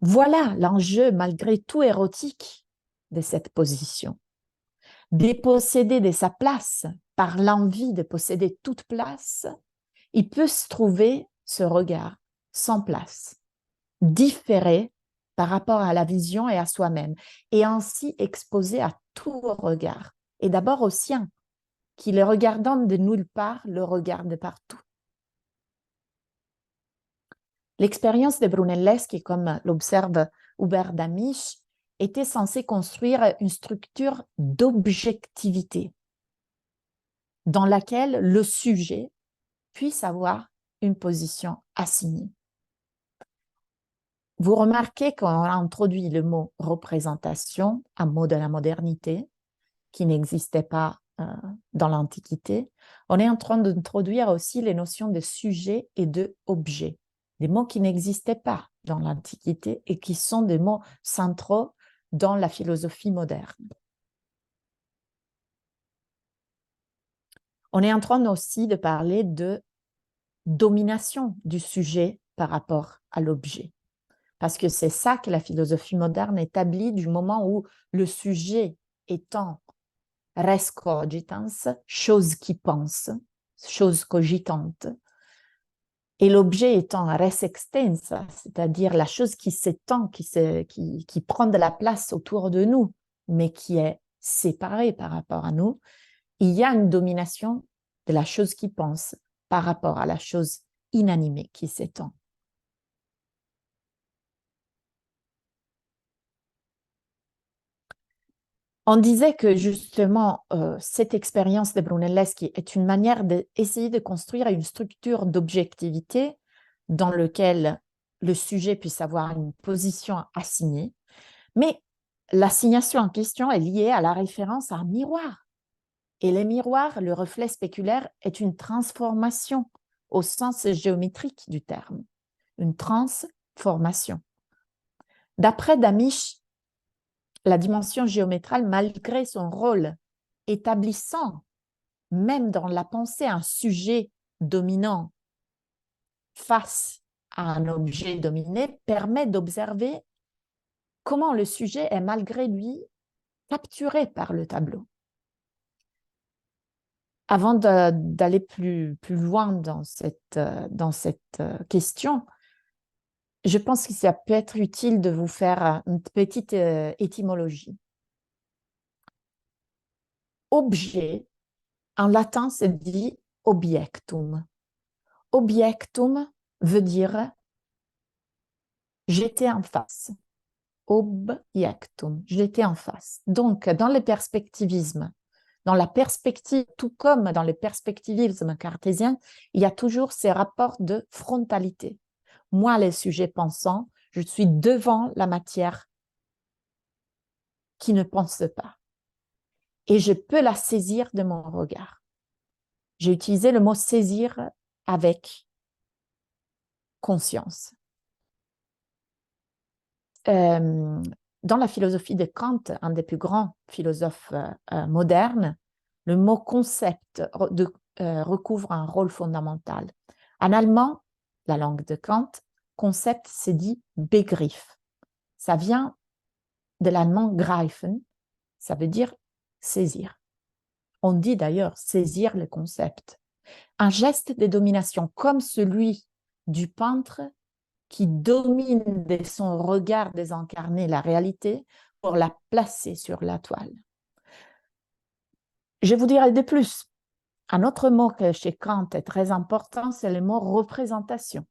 Voilà l'enjeu malgré tout érotique de cette position. Dépossédé de sa place par l'envie de posséder toute place, il peut se trouver ce regard sans place, différé par rapport à la vision et à soi-même, et ainsi exposé à tout regard, et d'abord au sien, qui, le regardant de nulle part, le regarde partout. L'expérience de Brunelleschi, comme l'observe Hubert Damisch, était censée construire une structure d'objectivité dans laquelle le sujet puisse avoir une position assignée. Vous remarquez qu'on a introduit le mot représentation, un mot de la modernité qui n'existait pas dans l'Antiquité. On est en train d'introduire aussi les notions de sujet et de objet, des mots qui n'existaient pas dans l'Antiquité et qui sont des mots centraux dans la philosophie moderne. On est en train aussi de parler de domination du sujet par rapport à l'objet. Parce que c'est ça que la philosophie moderne établit du moment où le sujet étant res cogitans, chose qui pense, chose cogitante, et l'objet étant res extensa, c'est-à-dire la chose qui s'étend, qui prend de la place autour de nous, mais qui est séparée par rapport à nous, il y a une domination de la chose qui pense par rapport à la chose inanimée qui s'étend. On disait que justement, cette expérience de Brunelleschi est une manière d'essayer de construire une structure d'objectivité dans laquelle le sujet puisse avoir une position assignée, mais l'assignation en question est liée à la référence à un miroir. Et le miroir, le reflet spéculaire, est une transformation au sens géométrique du terme, une transformation. D'après Damisch, la dimension géométrale, malgré son rôle établissant, même dans la pensée, un sujet dominant face à un objet dominé, permet d'observer comment le sujet est malgré lui capturé par le tableau. Avant d'aller plus loin dans cette question, je pense que ça peut être utile de vous faire une petite étymologie. Objet, en latin, se dit objectum. Objectum veut dire j'étais en face. Objectum, j'étais en face. Donc, dans le perspectivisme, dans la perspective, tout comme dans le perspectivisme cartésien, il y a toujours ces rapports de frontalité. Moi, le sujet pensant, je suis devant la matière qui ne pense pas. Et je peux la saisir de mon regard. J'ai utilisé le mot saisir avec conscience. Dans la philosophie de Kant, un des plus grands philosophes modernes, le mot concept recouvre un rôle fondamental. En allemand, la langue de Kant, concept se dit Begriff. Ça vient de l'allemand greifen, ça veut dire saisir. On dit d'ailleurs saisir le concept. Un geste de domination comme celui du peintre qui domine de son regard désincarné la réalité pour la placer sur la toile. Je vous dirai de plus. Un autre mot que chez Kant est très important, c'est le mot représentation.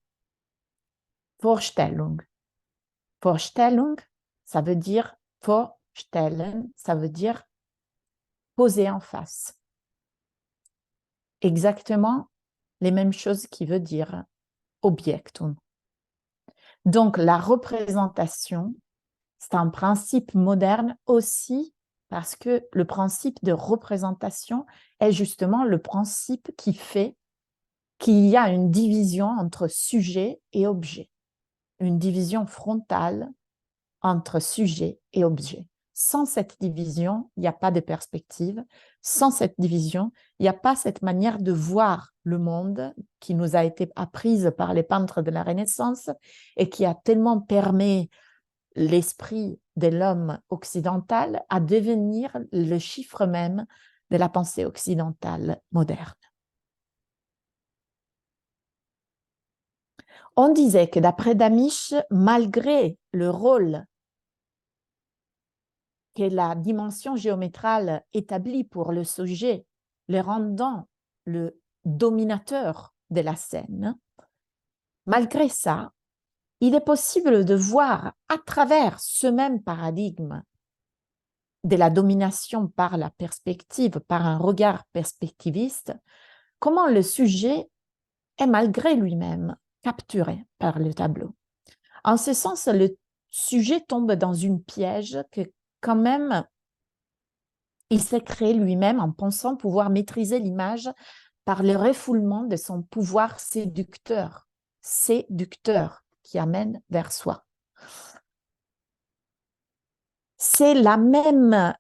Vorstellung. Vorstellung, ça veut dire vorstellen, ça veut dire poser en face. Exactement les mêmes choses qui veut dire objectum. Donc, la représentation, c'est un principe moderne aussi parce que le principe de représentation est justement le principe qui fait qu'il y a une division entre sujet et objet, une division frontale entre sujet et objet. Sans cette division, il n'y a pas de perspective. Sans cette division, il n'y a pas cette manière de voir le monde qui nous a été apprise par les peintres de la Renaissance et qui a tellement permis l'esprit de l'homme occidental à devenir le chiffre même de la pensée occidentale moderne. On disait que d'après Damisch, malgré le rôle que la dimension géométrale établit pour le sujet, le rendant le dominateur de la scène, malgré ça, il est possible de voir à travers ce même paradigme de la domination par la perspective, par un regard perspectiviste, comment le sujet est malgré lui-même capturé par le tableau. En ce sens, le sujet tombe dans une piège que quand même il s'est créé lui-même en pensant pouvoir maîtriser l'image par le refoulement de son pouvoir séducteur qui amène vers soi. C'est le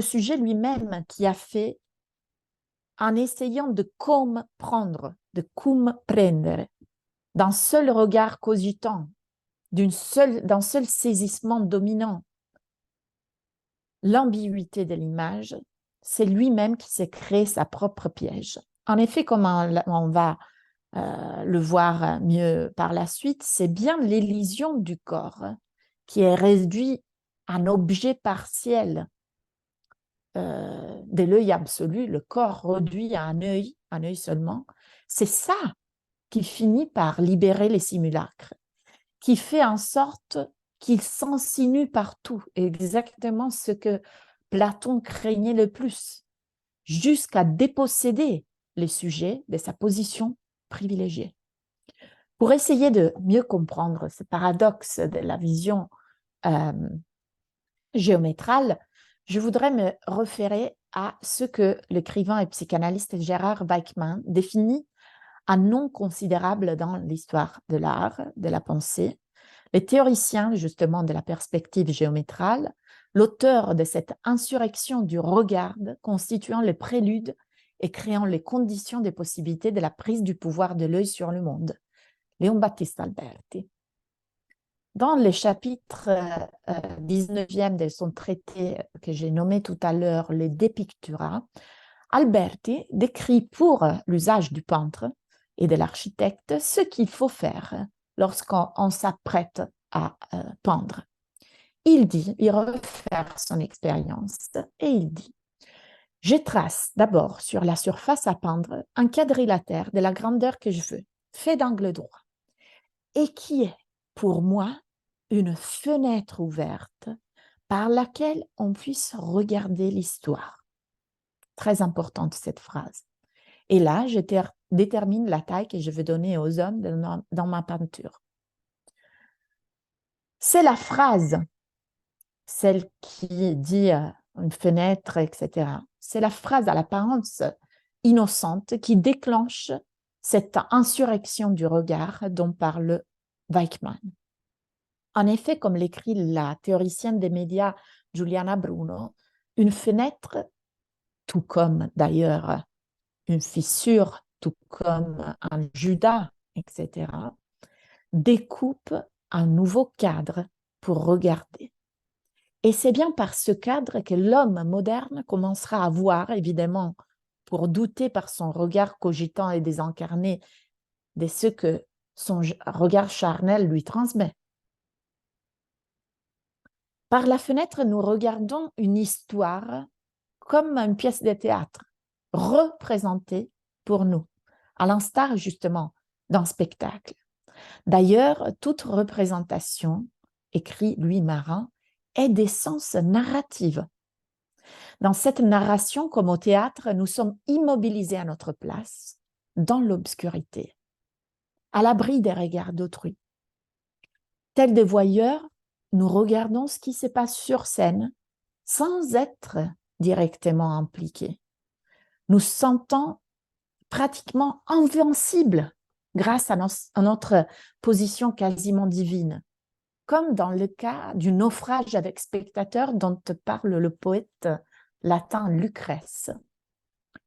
sujet lui-même qui a fait, en essayant de comprendre, de comprendere, d'un seul regard cogitant, d'un seul saisissement dominant, l'ambiguïté de l'image, c'est lui-même qui s'est créé sa propre piège. En effet, comme on va le voir mieux par la suite, c'est bien l'élision du corps qui est réduit à un objet partiel de l'œil absolu, le corps réduit à un œil seulement. C'est ça qui finit par libérer les simulacres, qui fait en sorte qu'ils s'insinuent partout, exactement ce que Platon craignait le plus, jusqu'à déposséder les sujets de sa position privilégiée. Pour essayer de mieux comprendre ce paradoxe de la vision géométrale, je voudrais me référer à ce que l'écrivain et psychanalyste Gérard Weichmann définit un nom considérable dans l'histoire de l'art, de la pensée. Les théoriciens, justement, de la perspective géométrale, l'auteur de cette insurrection du regard constituant le prélude et créant les conditions des possibilités de la prise du pouvoir de l'œil sur le monde, Léon Battista Alberti. Dans le chapitre 19e de son traité que j'ai nommé tout à l'heure, les De Pictura, Alberti décrit pour l'usage du peintre et de l'architecte ce qu'il faut faire lorsqu'on s'apprête à peindre. Il refait son expérience et il dit: je trace d'abord sur la surface à peindre un quadrilatère de la grandeur que je veux, fait d'angle droit, et qui est pour moi une fenêtre ouverte par laquelle on puisse regarder l'histoire. Très importante cette phrase. Et là, je détermine la taille que je veux donner aux hommes dans ma peinture. C'est la phrase, celle qui dit une fenêtre, etc. C'est la phrase à l'apparence innocente qui déclenche cette insurrection du regard dont parle Weichmann. En effet, comme l'écrit la théoricienne des médias Giuliana Bruno, une fenêtre, tout comme d'ailleurs une fissure, tout comme un Judas, etc., découpe un nouveau cadre pour regarder. Et c'est bien par ce cadre que l'homme moderne commencera à voir, évidemment, pour douter par son regard cogitant et désincarné de ce que son regard charnel lui transmet. Par la fenêtre, nous regardons une histoire comme une pièce de théâtre, représentée pour nous, à l'instar justement d'un spectacle. D'ailleurs, toute représentation, écrit Louis Marin, est d'essence narrative. Dans cette narration, comme au théâtre, nous sommes immobilisés à notre place, dans l'obscurité, à l'abri des regards d'autrui. Tels des voyeurs, nous regardons ce qui se passe sur scène sans être directement impliqués. Nous sentons pratiquement invincibles grâce à notre position quasiment divine, comme dans le cas du naufrage avec spectateurs dont parle le poète latin Lucrèce,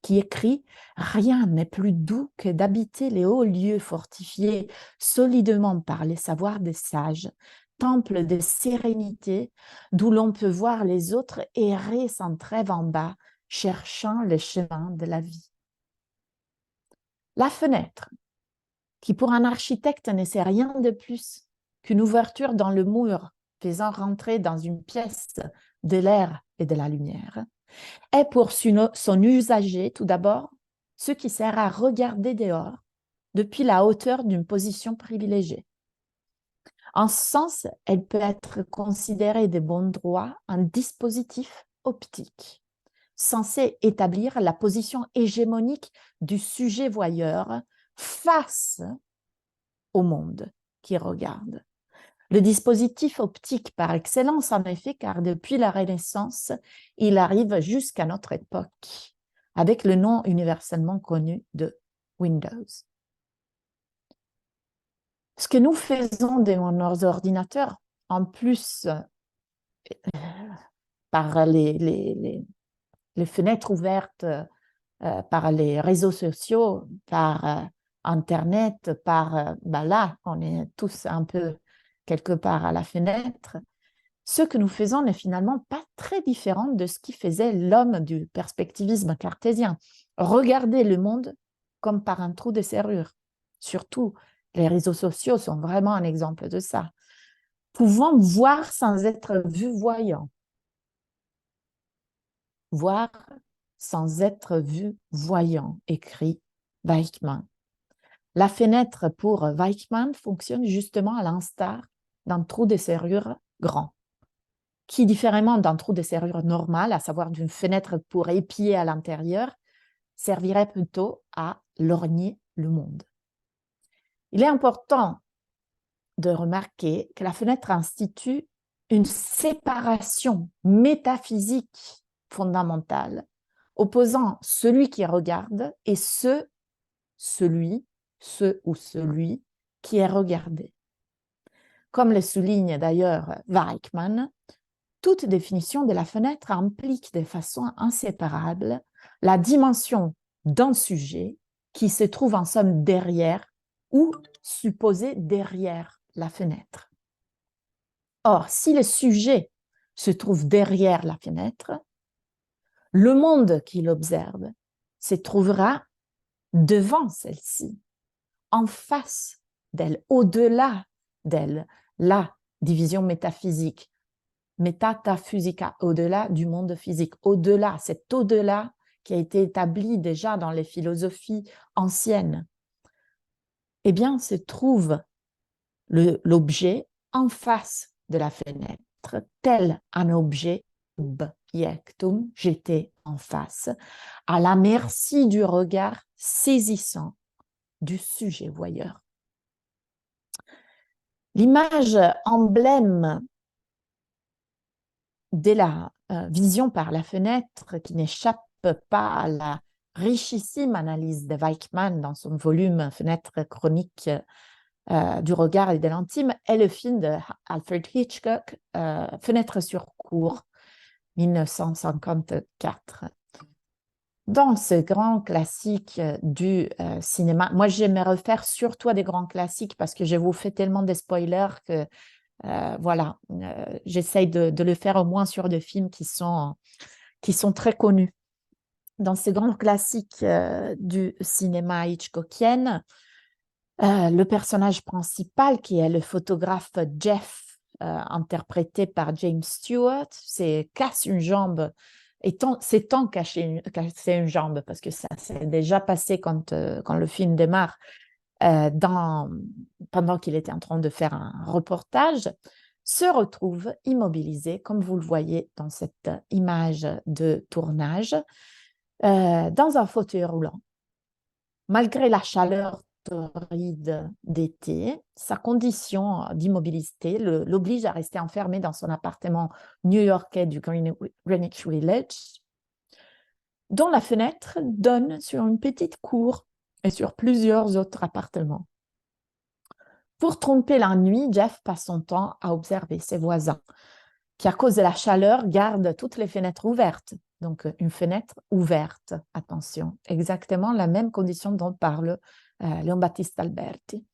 qui écrit « Rien n'est plus doux que d'habiter les hauts lieux fortifiés solidement par les savoirs des sages, temple de sérénité, d'où l'on peut voir les autres errer sans trêve en bas, cherchant le chemin de la vie. » La fenêtre, qui pour un architecte ne sait rien de plus qu'une ouverture dans le mur faisant rentrer dans une pièce de l'air et de la lumière, est pour son usager tout d'abord ce qui sert à regarder dehors depuis la hauteur d'une position privilégiée. En ce sens, elle peut être considérée de bon droit un dispositif optique, censé établir la position hégémonique du sujet voyeur face au monde qui regarde. Le dispositif optique par excellence, en effet, car depuis la Renaissance, il arrive jusqu'à notre époque, avec le nom universellement connu de Windows. Ce que nous faisons de nos ordinateurs, en plus par les fenêtres ouvertes, par les réseaux sociaux, par Internet, par, là, on est tous un peu quelque part à la fenêtre, ce que nous faisons n'est finalement pas très différent de ce qui faisait l'homme du perspectivisme cartésien. Regarder le monde comme par un trou de serrure. Surtout, les réseaux sociaux sont vraiment un exemple de ça. Pouvons voir sans être vus voyants. Voir sans être vu voyant, écrit Weichmann. La fenêtre pour Weichmann fonctionne justement à l'instar d'un trou de serrure grand, qui, différemment d'un trou de serrure normal, à savoir d'une fenêtre pour épier à l'intérieur, servirait plutôt à lorgner le monde. Il est important de remarquer que la fenêtre institue une séparation métaphysique fondamentale, opposant celui qui regarde et ce ou celui qui est regardé. Comme le souligne d'ailleurs Weichmann, toute définition de la fenêtre implique de façon inséparable la dimension d'un sujet qui se trouve en somme derrière ou supposé derrière la fenêtre. Or, si le sujet se trouve derrière la fenêtre, le monde qu'il observe se trouvera devant celle-ci, en face d'elle, au-delà d'elle, la division métaphysique, métataphysica, au-delà du monde physique, au-delà, cet au-delà qui a été établi déjà dans les philosophies anciennes, eh bien, se trouve l'objet en face de la fenêtre, tel un objet objectum, j'étais en face, à la merci du regard saisissant du sujet voyeur. L'image emblème de la vision par la fenêtre qui n'échappe pas à la richissime analyse de Weichmann dans son volume Fenêtre chronique du regard et de l'intime est le film de Alfred Hitchcock, Fenêtre sur cour, 1954. Dans ce grand classique du cinéma, moi j'aime me refaire surtout à des grands classiques parce que je vous fais tellement de spoilers que voilà, j'essaye de le faire au moins sur des films qui sont très connus. Dans ces grands classiques du cinéma hitchcockien, le personnage principal, qui est le photographe Jeff, interprété par James Stewart, casse une jambe, s'étant cassé une jambe, parce que ça s'est déjà passé quand le film démarre, pendant qu'il était en train de faire un reportage, se retrouve immobilisé, comme vous le voyez dans cette image de tournage, dans un fauteuil roulant. Malgré la chaleur torride d'été, sa condition d'immobilité l'oblige à rester enfermé dans son appartement new-yorkais du Greenwich Village, dont la fenêtre donne sur une petite cour et sur plusieurs autres appartements. Pour tromper la nuit, Jeff passe son temps à observer ses voisins, qui, à cause de la chaleur, gardent toutes les fenêtres ouvertes. Donc, une fenêtre ouverte, attention, exactement la même condition dont parle Leon Battista Alberti.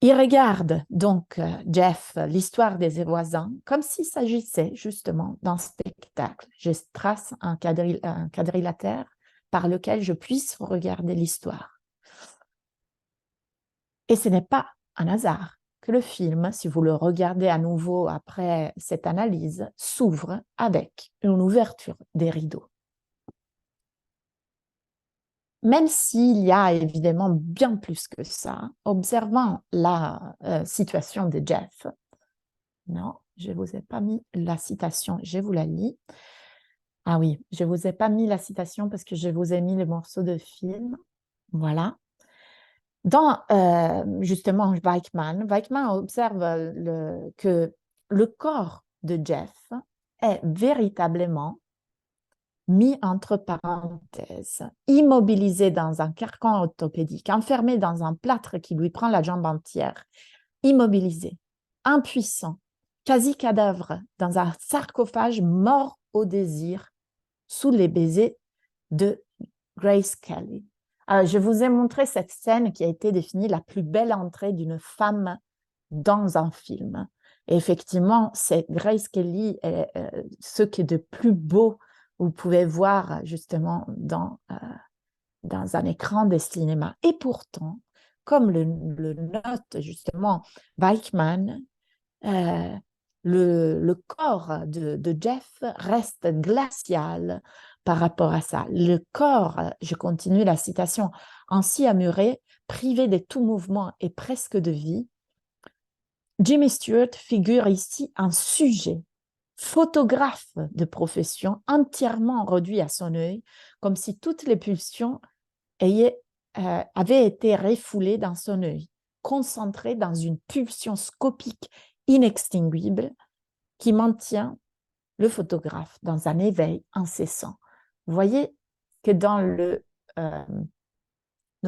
Il regarde donc, Jeff, l'histoire des voisins comme s'il s'agissait justement d'un spectacle. Je trace un quadrilatère par lequel je puisse regarder l'histoire. Et ce n'est pas un hasard que le film, si vous le regardez à nouveau après cette analyse, s'ouvre avec une ouverture des rideaux. Même s'il y a évidemment bien plus que ça, observant la situation de Jeff, non, je ne vous ai pas mis la citation, je vous la lis. Ah oui, je ne vous ai pas mis la citation parce que je vous ai mis le morceau de film. Voilà. Dans justement Weichmann observe que le corps de Jeff est véritablement mis entre parenthèses, immobilisé dans un carcan orthopédique, enfermé dans un plâtre qui lui prend la jambe entière, immobilisé, impuissant, quasi cadavre, dans un sarcophage mort au désir, sous les baisers de Grace Kelly. Je vous ai montré cette scène qui a été définie la plus belle entrée d'une femme dans un film. Et effectivement, c'est Grace Kelly, ce qui est de plus beau, vous pouvez voir justement dans un écran de cinéma. Et pourtant, comme le note justement Weichmann, le corps de Jeff reste glacial par rapport à ça. Le corps, je continue la citation, ainsi amuré, privé de tout mouvement et presque de vie, Jimmy Stewart figure ici un sujet, photographe de profession, entièrement réduit à son œil, comme si toutes les pulsions avaient été refoulées dans son œil, concentrées dans une pulsion scopique inextinguible qui maintient le photographe dans un éveil incessant. Vous voyez que dans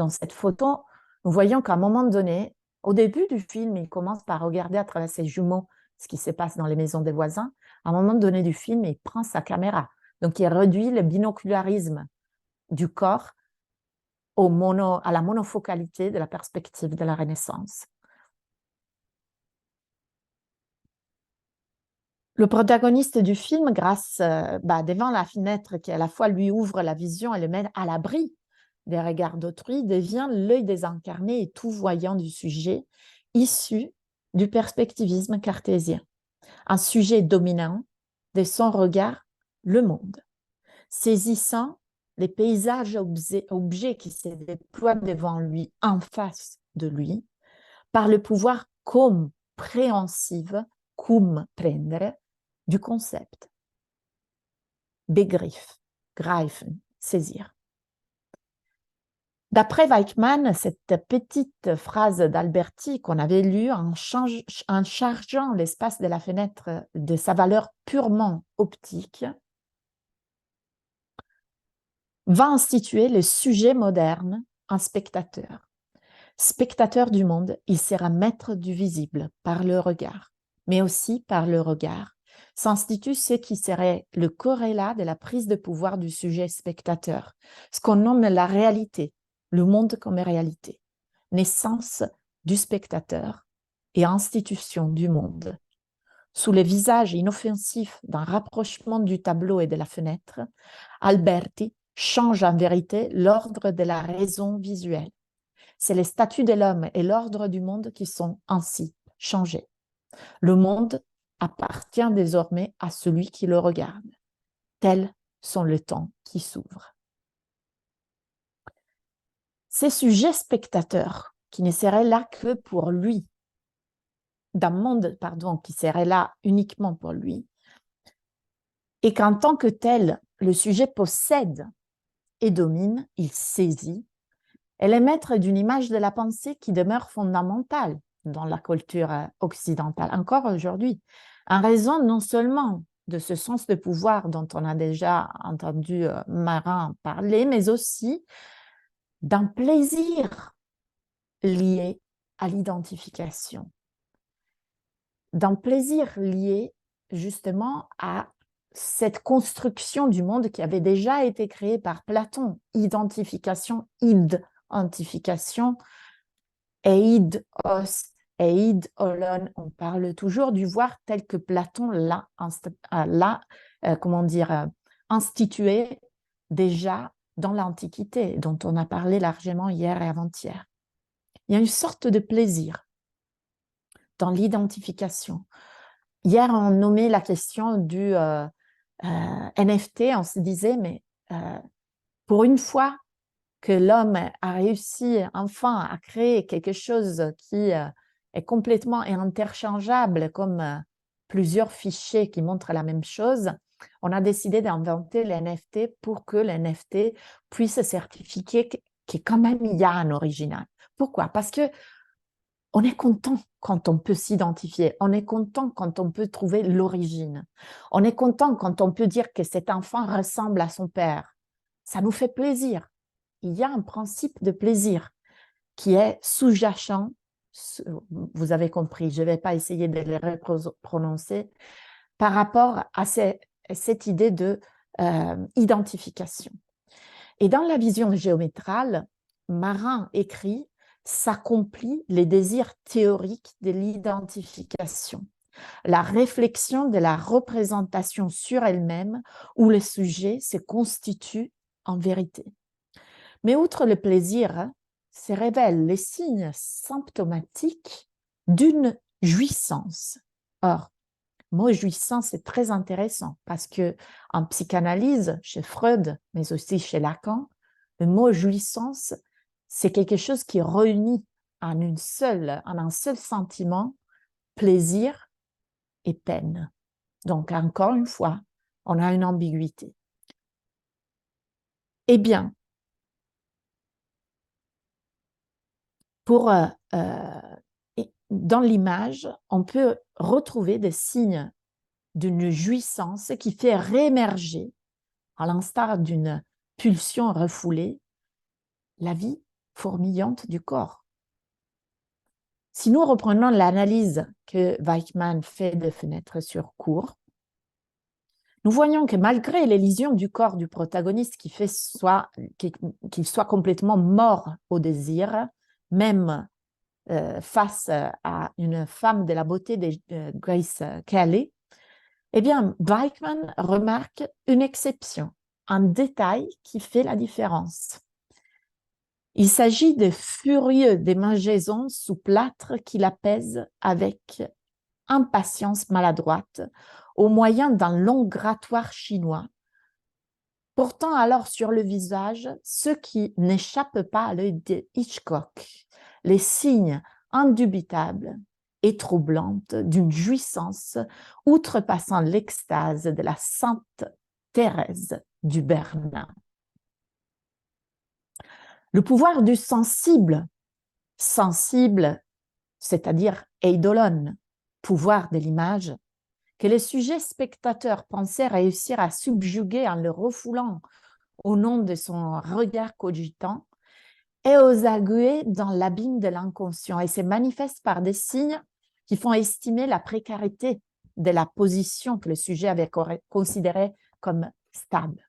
cette photo, nous voyons qu'à un moment donné, au début du film, il commence par regarder à travers ses jumeaux ce qui se passe dans les maisons des voisins. À un moment donné du film, il prend sa caméra. Donc, il réduit le binocularisme du corps à la monofocalité de la perspective de la Renaissance. Le protagoniste du film, grâce devant la fenêtre qui à la fois lui ouvre la vision et le met à l'abri des regards d'autrui, devient l'œil désincarné et tout voyant du sujet, issu du perspectivisme cartésien. Un sujet dominant de son regard, le monde. Saisissant les paysages objets qui se déploient devant lui, en face de lui, par le pouvoir compréhensif, cum prendere, du concept. Begriff, greifen, saisir. D'après Weichmann, cette petite phrase d'Alberti qu'on avait lue en chargeant l'espace de la fenêtre de sa valeur purement optique, va instituer le sujet moderne en spectateur. Spectateur du monde, il sera maître du visible par le regard, mais aussi par le regard s'institue ce qui serait le corrélat de la prise de pouvoir du sujet spectateur, ce qu'on nomme la réalité, le monde comme réalité, naissance du spectateur et institution du monde. Sous le visage inoffensif d'un rapprochement du tableau et de la fenêtre, Alberti change en vérité l'ordre de la raison visuelle. C'est les statuts de l'homme et l'ordre du monde qui sont ainsi changés. Le monde appartient désormais à celui qui le regarde. Tels sont les temps qui s'ouvrent. Ces sujets spectateurs qui ne seraient là que pour lui, d'un monde, qui serait là uniquement pour lui, et qu'en tant que tel, le sujet possède et domine, il saisit, elle est maître d'une image de la pensée qui demeure fondamentale dans la culture occidentale, encore aujourd'hui, en raison non seulement de ce sens de pouvoir dont on a déjà entendu Marin parler, mais aussi d'un plaisir lié à l'identification, d'un plaisir lié justement à cette construction du monde qui avait déjà été créée par Platon, identification, identification, eid os, eid olon, on parle toujours du voir tel que Platon l'a institué déjà dans l'Antiquité, dont on a parlé largement hier et avant-hier. Il y a une sorte de plaisir dans l'identification. Hier, on nommait la question du NFT, on se disait, mais pour une fois que l'homme a réussi enfin à créer quelque chose qui est complètement interchangeable, comme plusieurs fichiers qui montrent la même chose, on a décidé d'inventer les NFT pour que les NFT puissent certifier que quand même il y a un original. Pourquoi? Parce que on est content quand on peut s'identifier, on est content quand on peut trouver l'origine, on est content quand on peut dire que cet enfant ressemble à son père. Ça nous fait plaisir. Il y a un principe de plaisir qui est sous-jacent, vous avez compris, je ne vais pas essayer de le reprononcer, par rapport à cette idée de identification. Et dans la vision géométrale, marin écrit, s'accomplit les désirs théoriques de l'identification, la réflexion de la représentation sur elle-même où le sujet se constitue en vérité. Mais outre le plaisir, se révèlent les signes symptomatiques d'une jouissance. Or, le mot jouissance est très intéressant parce que en psychanalyse, chez Freud, mais aussi chez Lacan, le mot jouissance, c'est quelque chose qui réunit en un seul sentiment, plaisir et peine. Donc, encore une fois, on a une ambiguïté. Eh bien, dans l'image, on peut retrouver des signes d'une jouissance qui fait réémerger, à l'instar d'une pulsion refoulée, la vie fourmillante du corps. Si nous reprenons l'analyse que Weichmann fait de Fenêtres sur cour, nous voyons que malgré l'élision du corps du protagoniste qu'il soit complètement mort au désir, même face à une femme de la beauté de Grace Kelly, eh bien, Weichmann remarque une exception, un détail qui fait la différence. Il s'agit de furieux démangeaisons sous plâtre qu'il apaise avec impatience maladroite au moyen d'un long grattoir chinois, portant alors sur le visage ce qui n'échappe pas à l'œil de Hitchcock, les signes indubitables et troublantes d'une jouissance outrepassant l'extase de la sainte Thérèse du Bernin. Le pouvoir du sensible, c'est-à-dire eidolon, pouvoir de l'image, que les sujets spectateurs pensaient réussir à subjuguer en le refoulant au nom de son regard cogitant, est aux aguets dans l'abîme de l'inconscient et se manifeste par des signes qui font estimer la précarité de la position que le sujet avait considérée comme stable.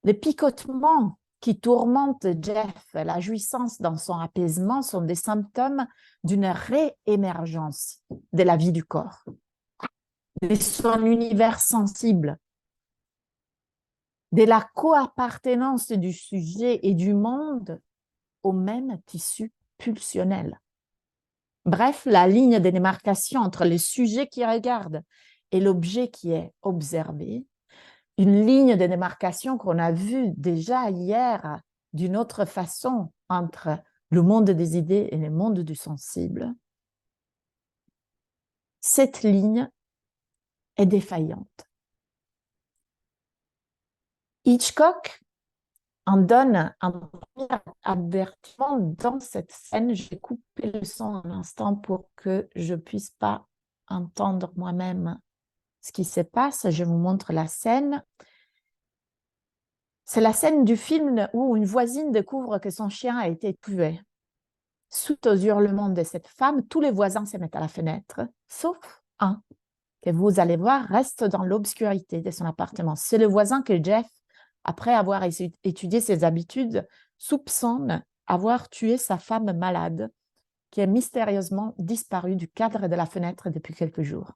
Les picotements qui tourmentent Jeff, la jouissance dans son apaisement, sont des symptômes d'une réémergence de la vie du corps, de son univers sensible, de la coappartenance du sujet et du monde au même tissu pulsionnel. Bref, la ligne de démarcation entre le sujet qui regarde et l'objet qui est observé, une ligne de démarcation qu'on a vue déjà hier d'une autre façon entre le monde des idées et le monde du sensible. Cette ligne est défaillante. Hitchcock en donne un premier avertissement dans cette scène. J'ai coupé le son un instant pour que je ne puisse pas entendre moi-même ce qui se passe. Je vous montre la scène. C'est la scène du film où une voisine découvre que son chien a été tué. Suite aux hurlements de cette femme, tous les voisins se mettent à la fenêtre, sauf un, que vous allez voir, reste dans l'obscurité de son appartement. C'est le voisin que Jeff, après avoir étudié ses habitudes, soupçonne avoir tué sa femme malade, qui est mystérieusement disparue du cadre de la fenêtre depuis quelques jours.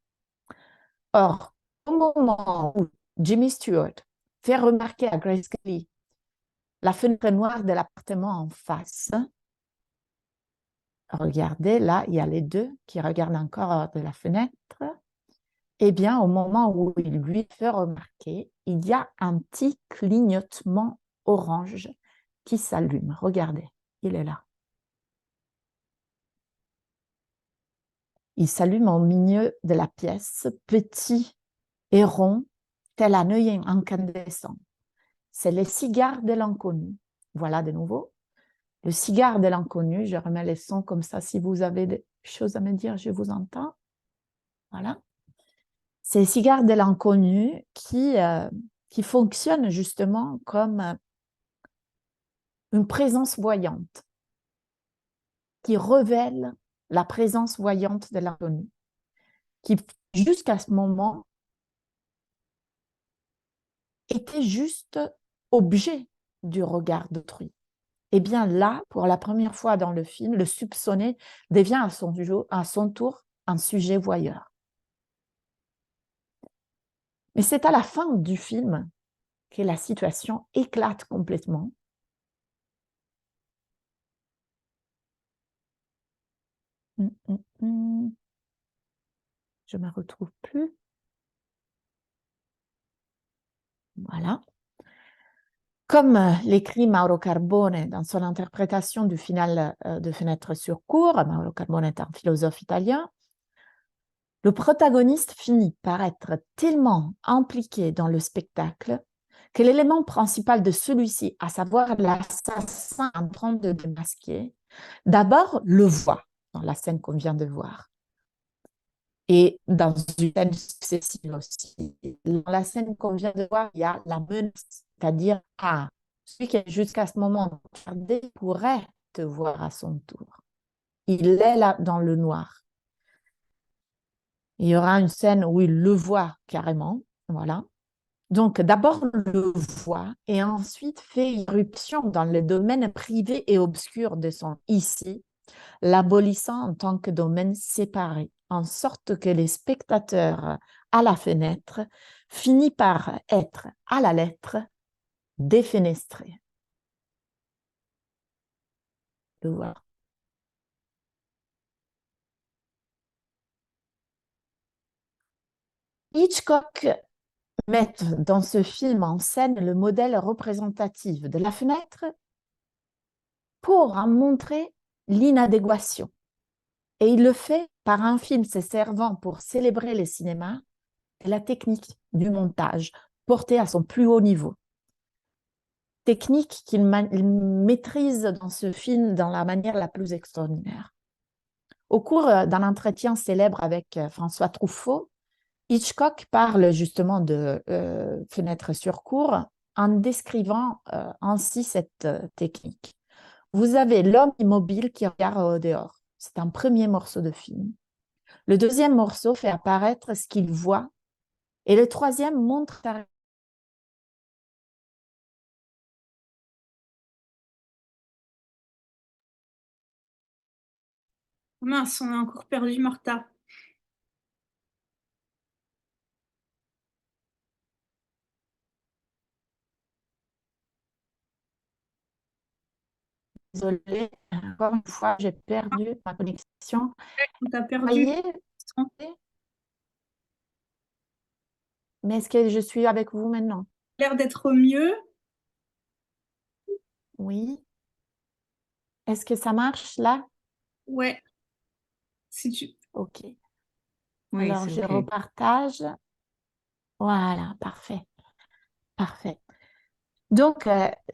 Or, au moment où Jimmy Stewart fait remarquer à Grace Kelly la fenêtre noire de l'appartement en face, regardez, là, il y a les deux qui regardent encore hors de la fenêtre. Eh bien, au moment où il lui fait remarquer, il y a un petit clignotement orange qui s'allume. Regardez, il est là. Il s'allume au milieu de la pièce, petit et rond, tel un œil incandescent. C'est le cigare de l'inconnu. Voilà de nouveau. Le cigare de l'inconnu, je remets les sons comme ça. Si vous avez des choses à me dire, je vous entends. Voilà. C'est le cigare de l'inconnu qui fonctionne justement comme une présence voyante, qui révèle la présence voyante de l'inconnu, qui jusqu'à ce moment était juste objet du regard d'autrui. eh bien là, pour la première fois dans le film, le soupçonné devient à son tour un sujet voyeur. Mais c'est à la fin du film que la situation éclate complètement. Je ne me retrouve plus. Voilà. Comme l'écrit Mauro Carbone dans son interprétation du final de Fenêtre sur cour, Mauro Carbone est un philosophe italien, le protagoniste finit par être tellement impliqué dans le spectacle que l'élément principal de celui-ci, à savoir l'assassin en train de démasquer, d'abord le voit dans la scène qu'on vient de voir. Et dans une scène successive aussi. Dans la scène qu'on vient de voir, il y a la menace, c'est-à-dire, ah, celui qui est jusqu'à ce moment regardé pourrait te voir à son tour. Il est là dans le noir. Il y aura une scène où il le voit carrément, voilà. Donc, d'abord le voit et ensuite fait irruption dans le domaine privé et obscur de son ici, l'abolissant en tant que domaine séparé, en sorte que les spectateurs à la fenêtre finissent par être à la lettre défenestrés. Le voilà. Hitchcock met dans ce film en scène le modèle représentatif de la fenêtre pour en montrer l'inadéquation. Et il le fait par un film se servant pour célébrer le cinéma et la technique du montage portée à son plus haut niveau. Technique qu'il maîtrise dans ce film dans la manière la plus extraordinaire. Au cours d'un entretien célèbre avec François Truffaut, Hitchcock parle justement de fenêtre sur cour en décrivant ainsi cette technique. Vous avez l'homme immobile qui regarde au dehors. C'est un premier morceau de film. Le deuxième morceau fait apparaître ce qu'il voit et le troisième montre Mince, on a encore perdu Martha. désolée, encore une fois, j'ai perdu ma connexion. On t'a perdu. Voyez, mais est-ce que je suis avec vous maintenant? L'air d'être mieux. Oui. Est-ce que ça marche là? Ouais. Si tu... Ok. Oui, Alors, c'est je OK. repartage. Voilà, parfait. Parfait. Donc,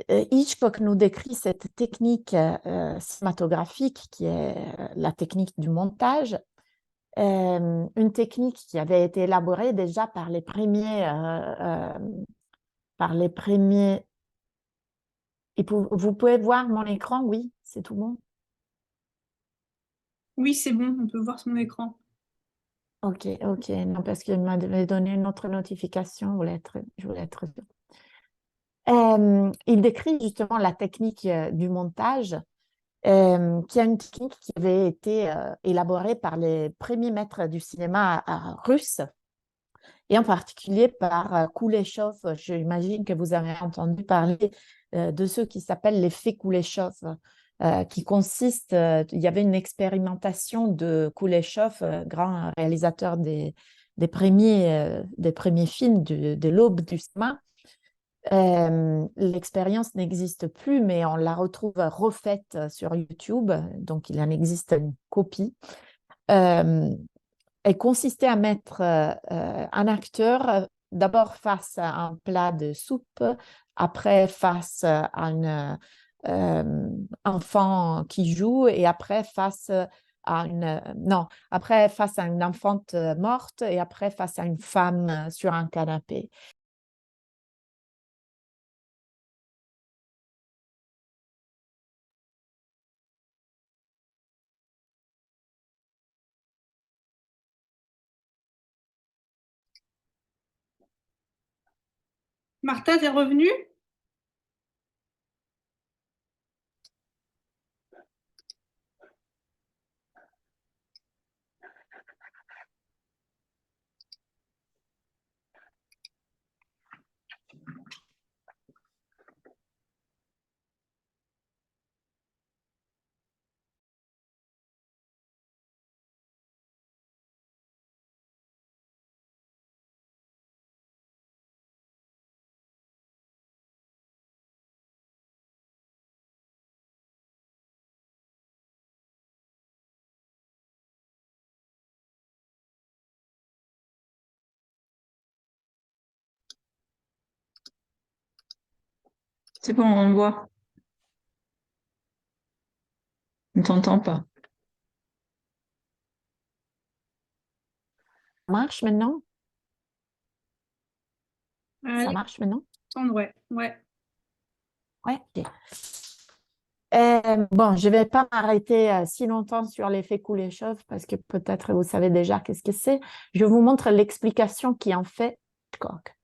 Hitchcock nous décrit cette technique cinématographique qui est la technique du montage, une technique qui avait été élaborée déjà par les premiers. Et vous pouvez voir mon écran, oui, c'est tout bon. Oui, c'est bon, on peut voir son écran. Ok, ok, non, parce qu'il m'a donné une autre notification, je voulais être sûre. Il décrit justement la technique du montage, qui est une technique qui avait été élaborée par les premiers maîtres du cinéma russe, et en particulier par Kuleshov. J'imagine que vous avez entendu parler de ceux qui s'appellent l'effet Kuleshov, qui consiste, il y avait une expérimentation de Kuleshov, grand réalisateur des premiers films de l'aube du cinéma. L'expérience n'existe plus, mais on la retrouve refaite sur YouTube, donc il en existe une copie. Elle consistait à mettre un acteur d'abord face à un plat de soupe, après face à un enfant qui joue et après face à après face à une enfante morte et après face à une femme sur un canapé. Martha, t'es revenue? C'est bon, on voit. On t'entend pas. Ça marche maintenant? Ça Allez, marche maintenant? attendre, ouais. Ouais. Ouais. Ok. Bon, je ne vais pas m'arrêter si longtemps sur l'effet Kuleshov parce que peut-être vous savez déjà qu'est-ce que c'est. Je vous montre l'explication qui en fait Hitchcock.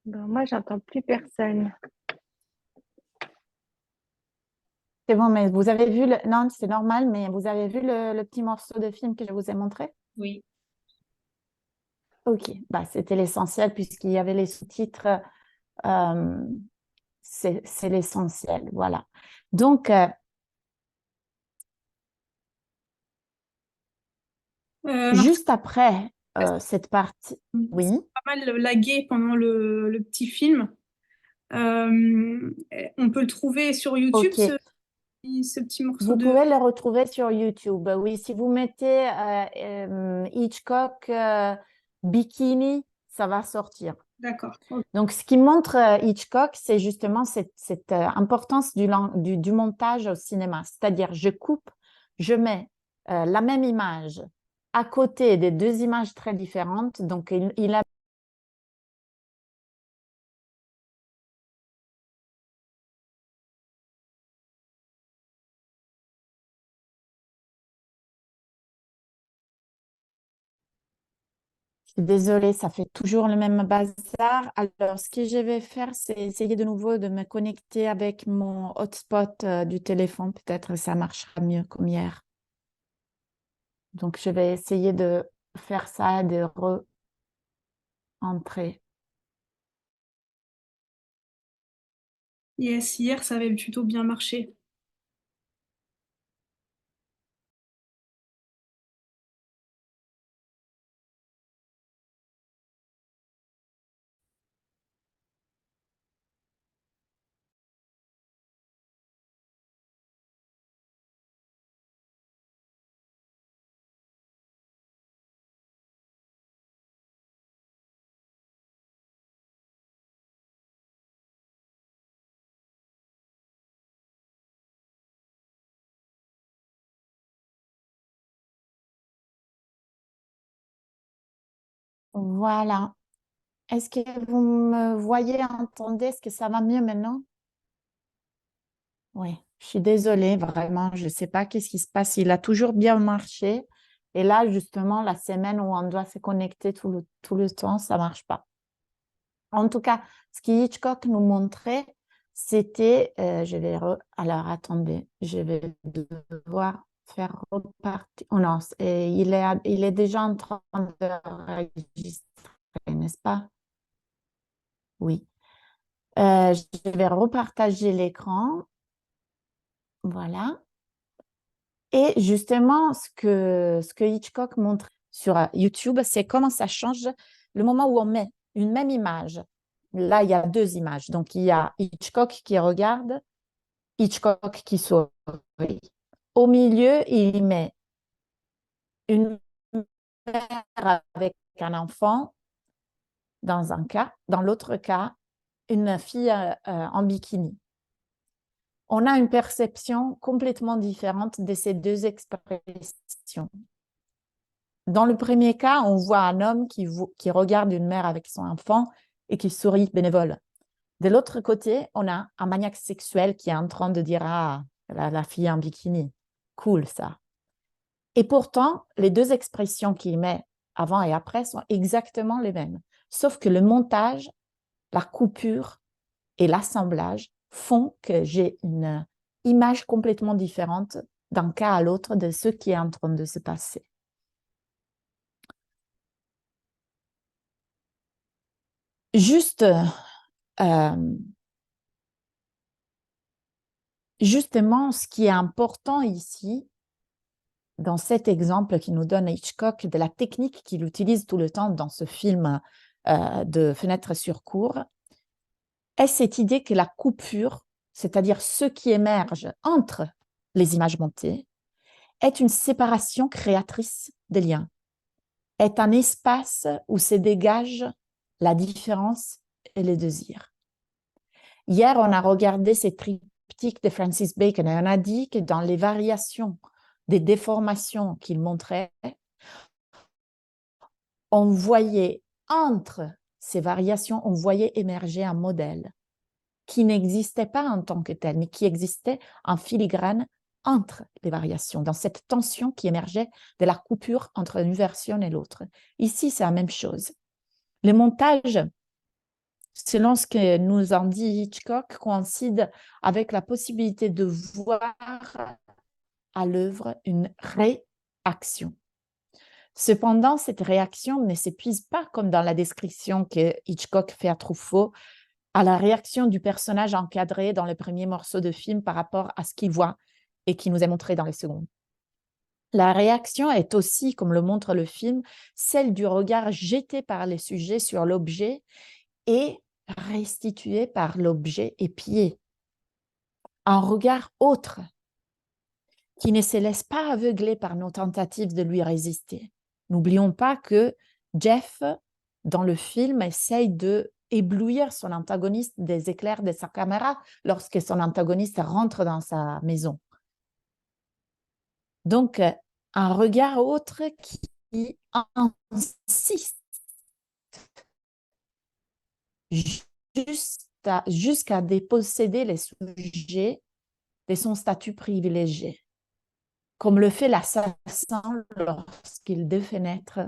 Ben, moi, j'entends plus personne. C'est bon, mais vous avez vu le... Non, c'est normal, mais vous avez vu le petit morceau de film que je vous ai montré? Oui. Ok, bah, c'était l'essentiel puisqu'il y avait les sous-titres. euh, c'est l'essentiel, voilà. Donc, Martin, juste après cette partie, c'est oui, pas mal lagué pendant le petit film. Euh, on peut le trouver sur YouTube, ok. ce petit morceau Vous de... pouvez le retrouver sur YouTube. Oui, si vous mettez Hitchcock bikini, ça va sortir. D'accord. Ok. Donc, ce qui montre Hitchcock, c'est justement cette importance du montage au cinéma. C'est-à-dire, je coupe, je mets la même image à côté des deux images très différentes. Donc, il a Je suis désolée, ça fait toujours le même bazar. Alors, ce que je vais faire, c'est essayer de nouveau de me connecter avec mon hotspot du téléphone. Peut-être que ça marchera mieux comme hier. Donc, je vais essayer de faire ça et de re-entrer. Yes, hier, ça avait plutôt bien marché. Voilà. Est-ce que vous me voyez, entendez? Est-ce que ça va mieux maintenant? Oui, je suis désolée, vraiment, je ne sais pas qu'est-ce qui se passe. Il a toujours bien marché. Et là, justement, la semaine où on doit se connecter tout le temps, ça ne marche pas. En tout cas, ce que Hitchcock nous montrait, c'était, alors attendez, je vais devoir faire repartir. Oh non, il est déjà en train d'enregistrer, n'est-ce pas? Oui. Je vais repartager l'écran. Voilà. Et justement, ce que Hitchcock montre sur YouTube, c'est comment ça change le moment où on met une même image. Là, il y a deux images. Donc, il y a Hitchcock qui regarde, Hitchcock qui sourit. Au milieu, il met une mère avec un enfant dans un cas. Dans l'autre cas, une fille en bikini. on a une perception complètement différente de ces deux expressions. Dans le premier cas, on voit un homme qui regarde une mère avec son enfant et qui sourit bénévole. De l'autre côté, on a un maniaque sexuel qui est en train de dire « Ah, la fille en bikini, cool ça ». Et pourtant, les deux expressions qu'il met avant et après sont exactement les mêmes. Sauf que le montage, la coupure et l'assemblage font que j'ai une image complètement différente d'un cas à l'autre de ce qui est en train de se passer. Justement, ce qui est important ici, dans cet exemple qui nous donne Hitchcock, de la technique qu'il utilise tout le temps dans ce film de Fenêtre sur cour, est cette idée que la coupure, c'est-à-dire ce qui émerge entre les images montées, est une séparation créatrice des liens, est un espace où se dégage la différence et le désir. Hier, on a regardé ces triptyques de Francis Bacon et on a dit que dans les variations des déformations qu'il montrait, on voyait entre ces variations, on voyait émerger un modèle qui n'existait pas en tant que tel, mais qui existait en filigrane entre les variations, dans cette tension qui émergeait de la coupure entre une version et l'autre. Ici, c'est la même chose. Le montage, selon ce que nous en dit Hitchcock, coïncide avec la possibilité de voir à l'œuvre une réaction. Cependant, cette réaction ne s'épuise pas comme dans la description que Hitchcock fait à Truffaut, à la réaction du personnage encadré dans le premier morceau de film par rapport à ce qu'il voit et qui nous est montré dans les secondes. La réaction est aussi, comme le montre le film, celle du regard jeté par les sujets sur l'objet et restitué par l'objet épié. Un regard autre qui ne se laisse pas aveugler par nos tentatives de lui résister. N'oublions pas que Jeff, dans le film, essaye de éblouir son antagoniste des éclairs de sa caméra lorsque son antagoniste rentre dans sa maison. Donc, un regard autre qui insiste jusqu'à déposséder les sujets de son statut privilégié, comme le fait l'assassin lorsqu'il défenestre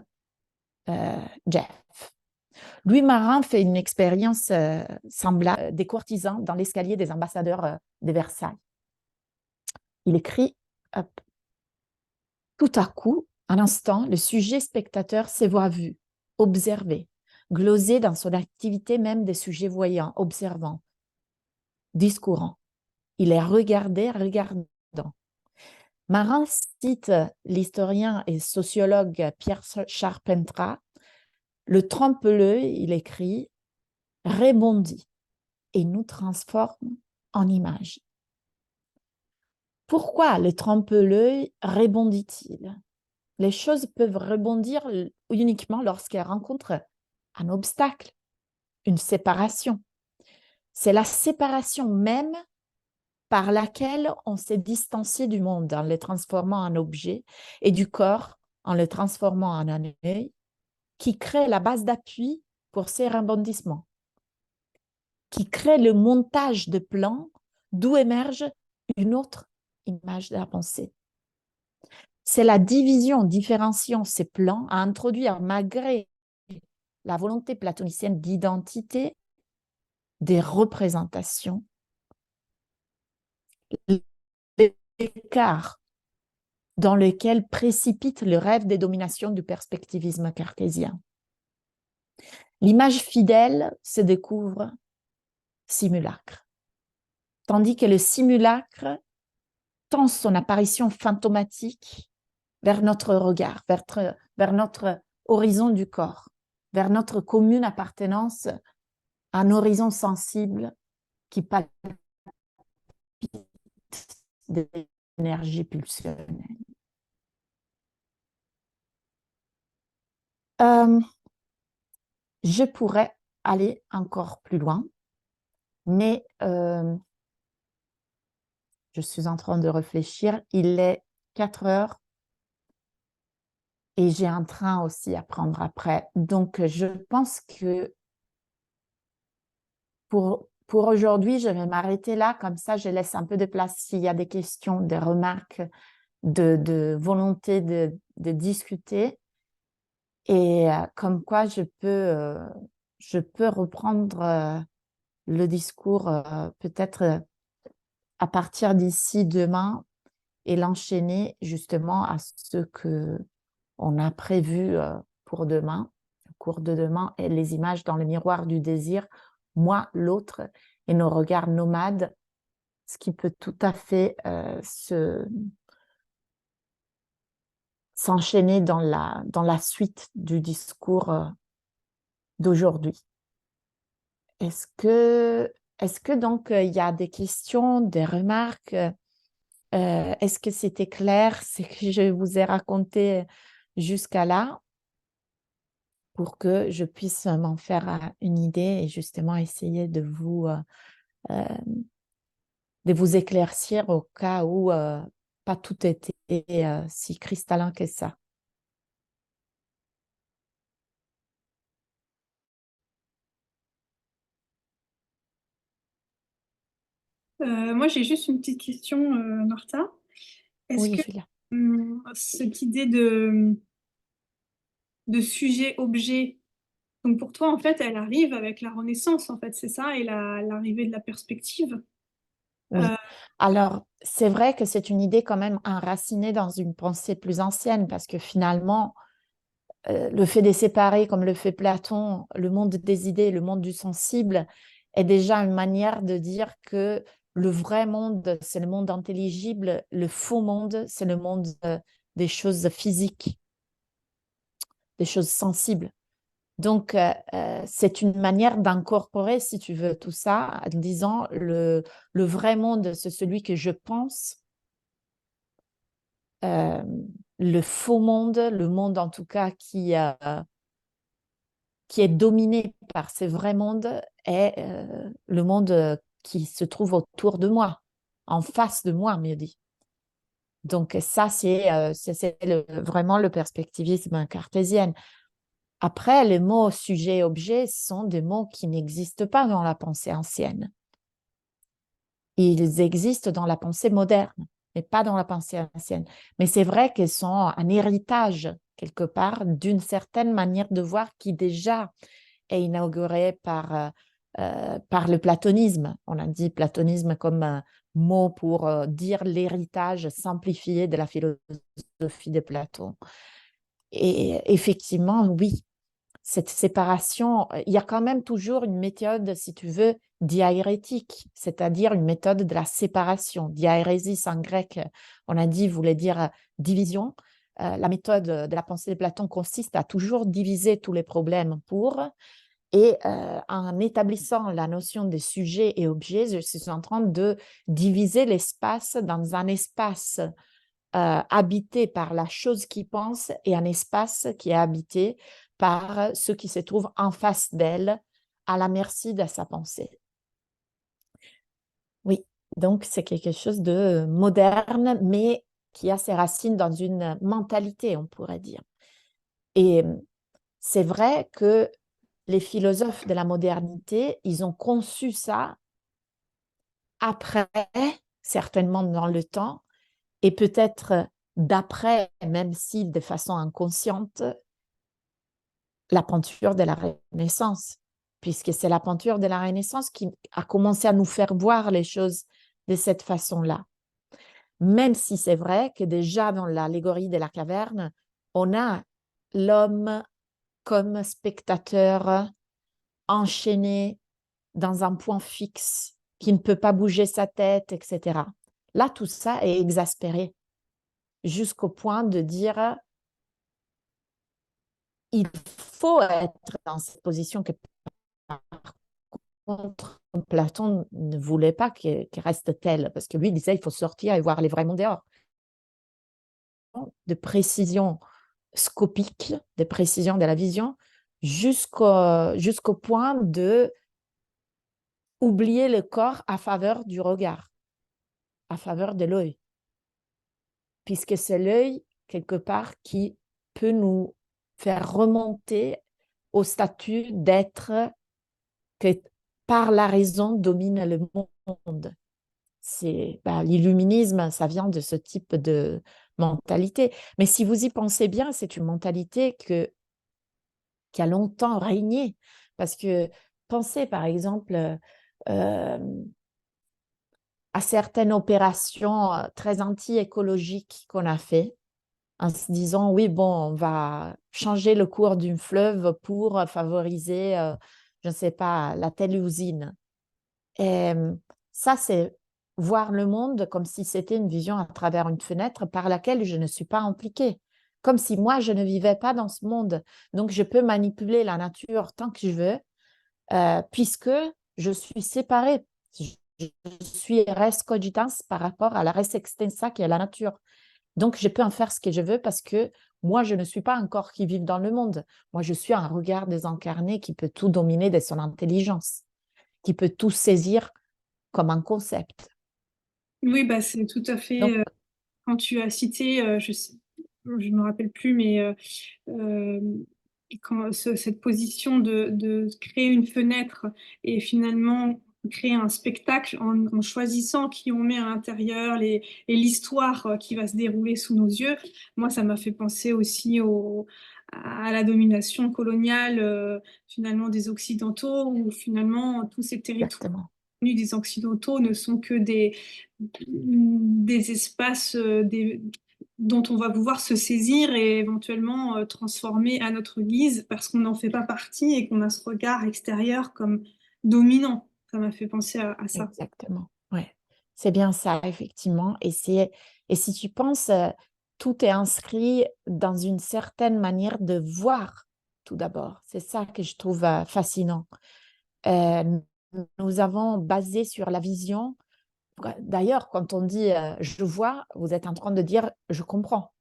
Jeff. Louis Marin fait une expérience semblable des courtisans dans l'escalier des ambassadeurs de Versailles. Il écrit « Tout à coup, un instant, le sujet spectateur se voit vu, observé, glosé dans son activité même des sujets voyants, observants, discourant. Il est regardé, regardant. » Marin cite l'historien et sociologue Pierre Charpentras. Le trompe-l'œil, il écrit, rebondit et nous transforme en image. Pourquoi le trompe-l'œil rebondit-il? Les choses peuvent rebondir uniquement lorsqu'elles rencontrent un obstacle, une séparation. C'est la séparation même par laquelle on s'est distancié du monde en le transformant en objet et du corps en le transformant en un œil qui crée la base d'appui pour ces rebondissements, qui crée le montage de plans d'où émerge une autre image de la pensée. C'est la division différenciant ces plans à introduire, malgré la volonté platonicienne d'identité, des représentations, l'écart dans lequel précipite le rêve des dominations du perspectivisme cartésien. L'image fidèle se découvre simulacre, tandis que le simulacre tend son apparition fantomatique vers notre regard, vers notre horizon du corps, vers notre commune appartenance à un horizon sensible qui palpite d'énergie pulsionnelle. Je pourrais aller encore plus loin, mais je suis en train de réfléchir. Il est 4 heures et j'ai un train aussi à prendre après. Donc, je pense que pour aujourd'hui, je vais m'arrêter là. Comme ça, je laisse un peu de place s'il y a des questions, des remarques, de volonté de discuter. Et comme quoi, je peux reprendre le discours peut-être à partir d'ici demain et l'enchaîner justement à ce que on a prévu pour demain, le cours de demain, et les images dans le miroir du désir, moi, l'autre, et nos regards nomades, ce qui peut tout à fait s'enchaîner dans la suite du discours d'aujourd'hui. Est-ce que donc il y a des questions, des remarques? Est-ce que c'était clair ce que je vous ai raconté jusqu'à là pour que je puisse m'en faire une idée et justement essayer de vous éclaircir au cas où pas tout était si cristallin que ça. Moi, j'ai juste une petite question, Martha. Est-ce Oui, que Julia. cette idée de sujet-objet, donc pour toi, en fait, elle arrive avec la Renaissance, en fait, c'est ça, et l'arrivée de la perspective? Oui. Alors, c'est vrai que c'est une idée quand même enracinée dans une pensée plus ancienne parce que finalement, le fait de séparer, comme le fait Platon, le monde des idées et le monde du sensible est déjà une manière de dire que le vrai monde, c'est le monde intelligible, le faux monde, c'est le monde des choses physiques, des choses sensibles. Donc, c'est une manière d'incorporer, si tu veux, tout ça en disant le vrai monde, c'est celui que je pense. Le faux monde, le monde en tout cas qui est dominé par ce vrai monde est le monde qui se trouve autour de moi, en face de moi, mieux dit. Donc ça, c'est vraiment le perspectivisme cartésien. Après, les mots sujet et objet sont des mots qui n'existent pas dans la pensée ancienne. Ils existent dans la pensée moderne, mais pas dans la pensée ancienne. Mais c'est vrai qu'ils sont un héritage, quelque part, d'une certaine manière de voir qui déjà est inaugurée par le platonisme. On a dit platonisme comme un mot pour dire l'héritage simplifié de la philosophie de Platon. Et effectivement, oui, cette séparation, il y a quand même toujours une méthode, si tu veux, diaérétique, c'est-à-dire une méthode de la séparation. Diaérésis en grec, on a dit, voulait dire division. La méthode de la pensée de Platon consiste à toujours diviser tous les problèmes et en établissant la notion de sujet et objet, je suis en train de diviser l'espace dans un espace habité par la chose qui pense et un espace qui est habité par ce qui se trouve en face d'elle, à la merci de sa pensée. Oui, donc c'est quelque chose de moderne, mais qui a ses racines dans une mentalité, on pourrait dire. Et c'est vrai que les philosophes de la modernité, ils ont conçu ça après, certainement dans le temps, et peut-être d'après, même si de façon inconsciente, la peinture de la Renaissance, puisque c'est la peinture de la Renaissance qui a commencé à nous faire voir les choses de cette façon-là. Même si c'est vrai que déjà dans l'allégorie de la caverne, on a l'homme comme spectateur enchaîné dans un point fixe, qui ne peut pas bouger sa tête, etc. Là, tout ça est exaspéré jusqu'au point de dire il faut être dans cette position que par contre Platon ne voulait pas qu'elle reste telle, parce que lui disait il faut sortir et voir les vrais mondes dehors. De précision scopique, de précision de la vision, jusqu'au point de oublier le corps à faveur du regard, à faveur de l'œil, puisque c'est l'œil, quelque part, qui peut nous faire remonter au statut d'être que par la raison domine le monde. L'illuminisme, ça vient de ce type de mentalité. Mais si vous y pensez bien, c'est une mentalité qui a longtemps régné. Parce que pensez, par exemple, à certaines opérations très anti-écologiques qu'on a fait, en se disant, oui, bon, on va changer le cours d'une fleuve pour favoriser, je ne sais pas, la telle usine. Et ça, c'est voir le monde comme si c'était une vision à travers une fenêtre par laquelle je ne suis pas impliquée. Comme si moi, je ne vivais pas dans ce monde. Donc, je peux manipuler la nature tant que je veux, puisque je suis séparée. Je suis res cogitans par rapport à la res extensa qui est la nature. Donc, je peux en faire ce que je veux parce que moi, je ne suis pas un corps qui vit dans le monde. Moi, je suis un regard désincarné qui peut tout dominer de son intelligence, qui peut tout saisir comme un concept. Oui, bah, c'est tout à fait, Donc, quand tu as cité, je ne me rappelle plus, mais quand cette position de créer une fenêtre et finalement créer un spectacle en choisissant qui on met à l'intérieur et l'histoire qui va se dérouler sous nos yeux, moi, ça m'a fait penser aussi à la domination coloniale finalement des Occidentaux, où finalement tous ces territoires exactement. des Occidentaux ne sont que des espaces dont on va pouvoir se saisir et éventuellement transformer à notre guise parce qu'on n'en fait pas partie et qu'on a ce regard extérieur comme dominant. Ça m'a fait penser à ça. Exactement. Ouais. C'est bien ça, effectivement. Et si tu penses, tout est inscrit dans une certaine manière de voir, tout d'abord. C'est ça que je trouve fascinant. Euh, nous avons basé sur la vision. D'ailleurs, quand on dit je vois, vous êtes en train de dire je comprends.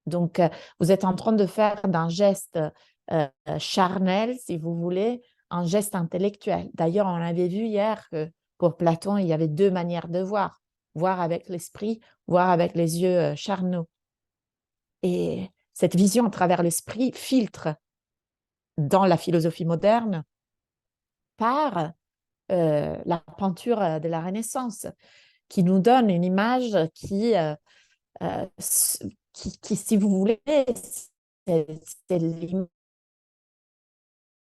Donc, vous êtes en train de faire d'un geste charnel, si vous voulez, un geste intellectuel. D'ailleurs, on avait vu hier que pour Platon, il y avait deux manières de voir. Voir avec l'esprit, voir avec les yeux charnaux. Et cette vision à travers l'esprit filtre dans la philosophie moderne par la peinture de la Renaissance, qui nous donne une image euh, si vous voulez, c'est l'image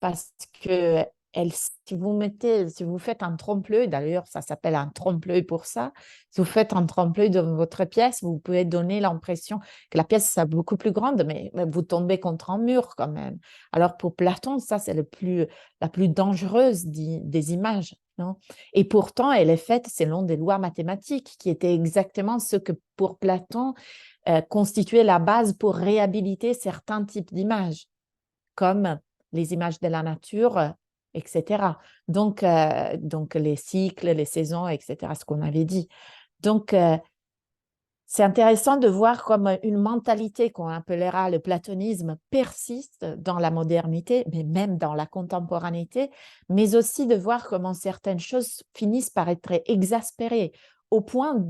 parce que si vous faites un trompe-l'œil, d'ailleurs ça s'appelle un trompe-l'œil pour ça, si vous faites un trompe-l'œil dans votre pièce, vous pouvez donner l'impression que la pièce est beaucoup plus grande, mais vous tombez contre un mur quand même. Alors pour Platon, ça c'est la plus dangereuse des images. Non? Et pourtant, elle est faite selon des lois mathématiques qui étaient exactement ce que pour Platon constituait la base pour réhabiliter certains types d'images, comme les images de la nature, etc. Donc les cycles, les saisons, etc., ce qu'on avait dit. Donc, c'est intéressant de voir comme une mentalité qu'on appellera le platonisme persiste dans la modernité, mais même dans la contemporanéité, mais aussi de voir comment certaines choses finissent par être exaspérées au point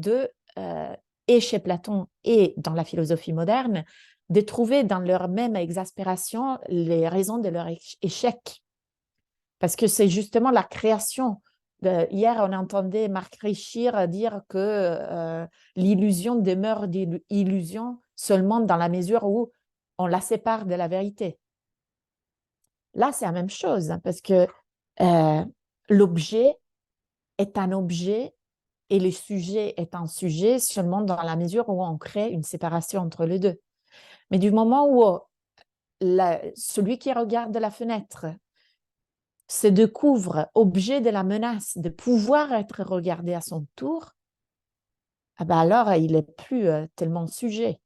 et chez Platon et dans la philosophie moderne, de trouver dans leur même exaspération les raisons de leur échec. Parce que c'est justement la création. Hier, on entendait Marc Richir dire que l'illusion demeure d'illusion seulement dans la mesure où on la sépare de la vérité. Là, c'est la même chose, hein, parce que l'objet est un objet et le sujet est un sujet seulement dans la mesure où on crée une séparation entre les deux. Mais du moment où celui qui regarde de la fenêtre se découvre objet de la menace de pouvoir être regardé à son tour, ah ben alors il n'est plus tellement sujet.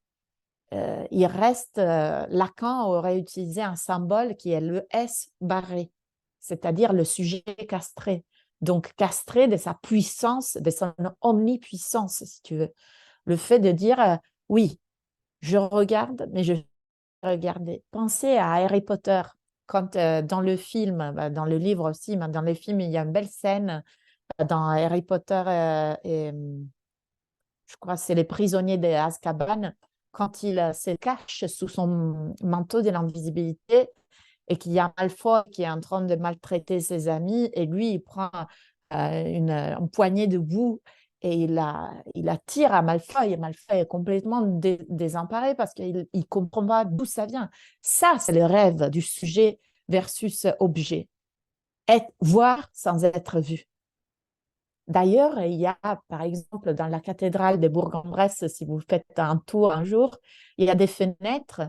Il reste, Lacan aurait utilisé un symbole qui est le S barré, c'est-à-dire le sujet castré. Donc castré de sa puissance, de son omnipuissance, si tu veux. Le fait de dire, oui, je regarde, mais je vais regarder. Pensez à Harry Potter. Quand dans le film, dans le livre aussi, mais dans le film, il y a une belle scène dans Harry Potter je crois que c'est les prisonniers d'Azkaban, quand il se cache sous son manteau de l'invisibilité et qu'il y a Malfoy qui est en train de maltraiter ses amis et lui, il prend une poignée de boue et il la tire à Malfoy et Malfoy est complètement désemparé parce qu'il ne comprend pas d'où ça vient. Ça, c'est le rêve du sujet versus objet. Voir sans être vu. D'ailleurs, il y a, par exemple, dans la cathédrale de Bourg-en-Bresse, si vous faites un tour un jour, il y a des fenêtres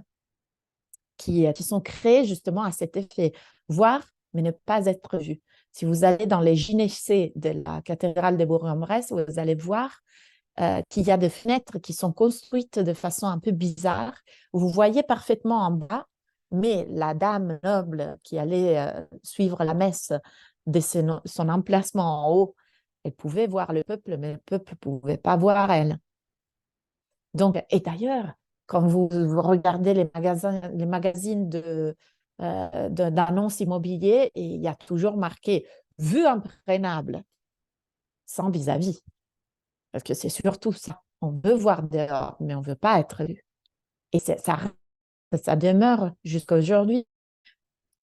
qui sont créées justement à cet effet. Voir, mais ne pas être vu. Si vous allez dans les gynécées de la cathédrale de Bourg-en-Bresse, vous allez voir qu'il y a des fenêtres qui sont construites de façon un peu bizarre. Vous voyez parfaitement en bas, mais la dame noble qui allait suivre la messe de son emplacement en haut, elle pouvait voir le peuple, mais le peuple ne pouvait pas voir elle. Donc, et d'ailleurs, quand vous regardez les magazines d'annonces immobilières, il y a toujours marqué « vue imprégnable » sans vis-à-vis. Parce que c'est surtout ça. On veut voir dehors, mais on ne veut pas être vu. Et ça demeure jusqu'à aujourd'hui.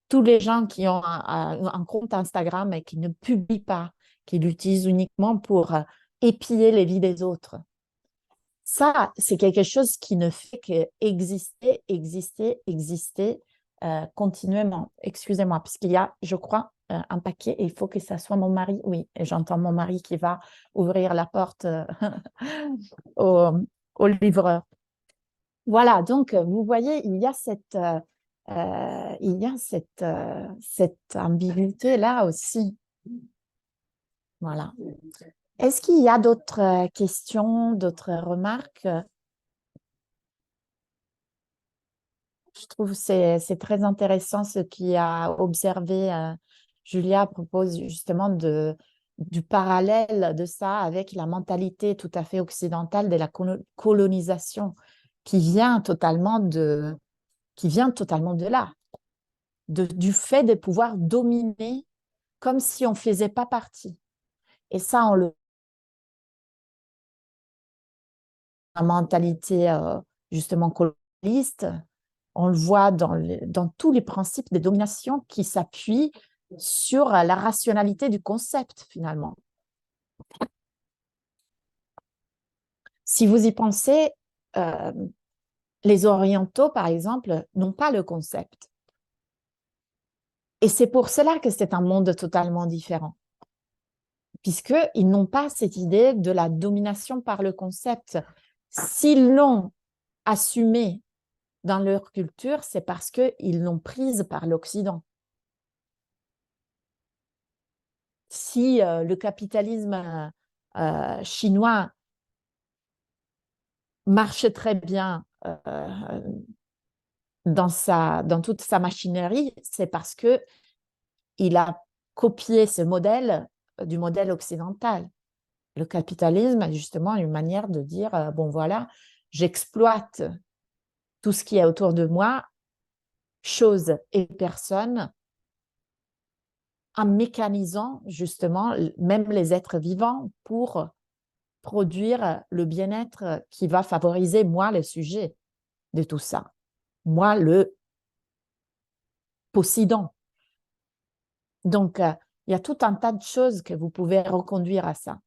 Tous les gens qui ont un compte Instagram et qui ne publient pas, qui l'utilisent uniquement pour épier les vies des autres. Ça, c'est quelque chose qui ne fait qu'exister, exister continuellement. Excusez-moi, puisqu'il y a, je crois, un paquet et il faut que ça soit mon mari. Oui, j'entends mon mari qui va ouvrir la porte au livreur. Voilà, donc vous voyez, il y a cette ambiguïté-là aussi. Voilà. Est-ce qu'il y a d'autres questions, d'autres remarques? Je trouve que c'est très intéressant ce qu'il a observé. Julia propose justement du parallèle de ça avec la mentalité tout à fait occidentale de la colonisation qui vient totalement de là, du fait de pouvoir dominer comme si on ne faisait pas partie. Et ça, la mentalité justement colonialiste, on le voit dans tous les principes de domination qui s'appuient sur la rationalité du concept, finalement. Si vous y pensez, les orientaux, par exemple, n'ont pas le concept. Et c'est pour cela que c'est un monde totalement différent, puisqu'ils n'ont pas cette idée de la domination par le concept. S'ils l'ont assumé dans leur culture, c'est parce qu'ils l'ont prise par l'Occident. Si le capitalisme chinois marche très bien dans toute sa machinerie, c'est parce qu'il a copié ce modèle du modèle occidental. Le capitalisme a justement une manière de dire, bon voilà, j'exploite tout ce qui est autour de moi, choses et personnes, en mécanisant justement même les êtres vivants pour produire le bien-être qui va favoriser moi le sujet de tout ça, moi le possédant. Donc, il y a tout un tas de choses que vous pouvez reconduire à ça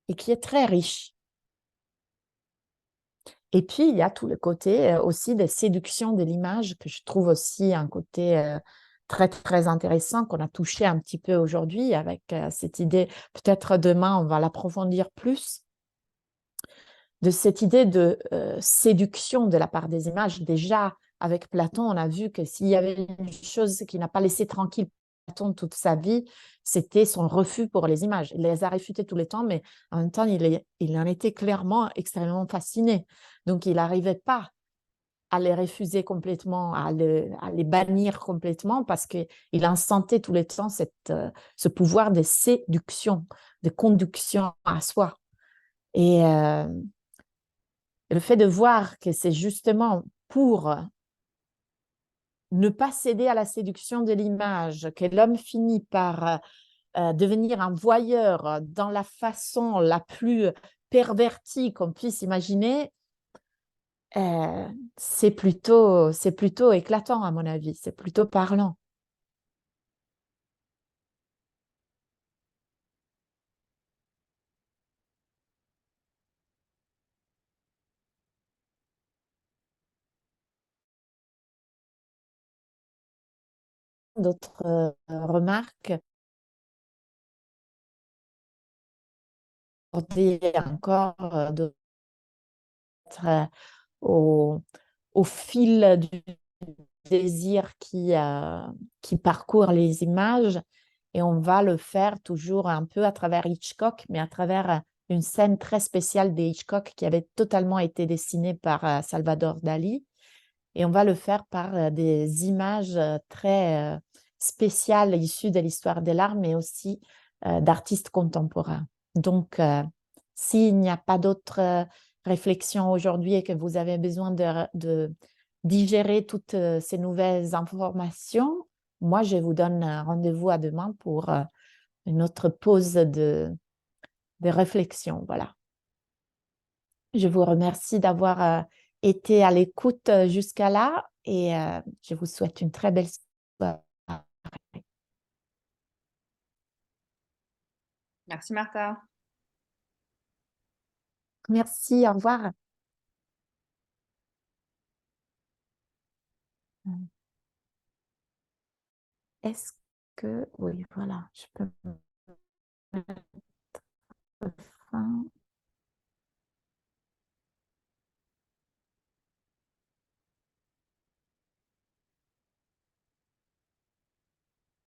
et qui est très riche. Et puis, il y a tout le côté aussi de séduction de l'image que je trouve aussi un côté très, très intéressant qu'on a touché un petit peu aujourd'hui avec cette idée, peut-être demain, on va l'approfondir plus, de cette idée de séduction de la part des images. Déjà, avec Platon, on a vu que s'il y avait une chose qui n'a pas laissé tranquille Platon toute sa vie, c'était son refus pour les images. Il les a réfutées tout le temps, mais en même temps, il en était clairement extrêmement fasciné. Donc, il n'arrivait pas à les refuser complètement, à les bannir complètement, parce qu'il en sentait tout le temps ce pouvoir de séduction, de conduction à soi. Et le fait de voir que c'est justement pour ne pas céder à la séduction de l'image que l'homme finit par devenir un voyeur dans la façon la plus perverti qu'on puisse imaginer, c'est plutôt éclatant, à mon avis, c'est plutôt parlant. D'autres remarques encore d'autres, au fil du désir qui parcourt les images, et on va le faire toujours un peu à travers Hitchcock, mais à travers une scène très spéciale des Hitchcock qui avait totalement été dessinée par Salvador Dali, et on va le faire par des images très spéciales issues de l'histoire de l'art, mais aussi d'artistes contemporains. Donc, s'il n'y a pas d'autres réflexions aujourd'hui et que vous avez besoin de digérer toutes ces nouvelles informations, moi, je vous donne rendez-vous à demain pour une autre pause de réflexion. Voilà. Je vous remercie d'avoir été à l'écoute jusqu'à là, et je vous souhaite une très belle soirée. Merci Martha. Merci, au revoir. Est-ce que... Oui, voilà, je peux...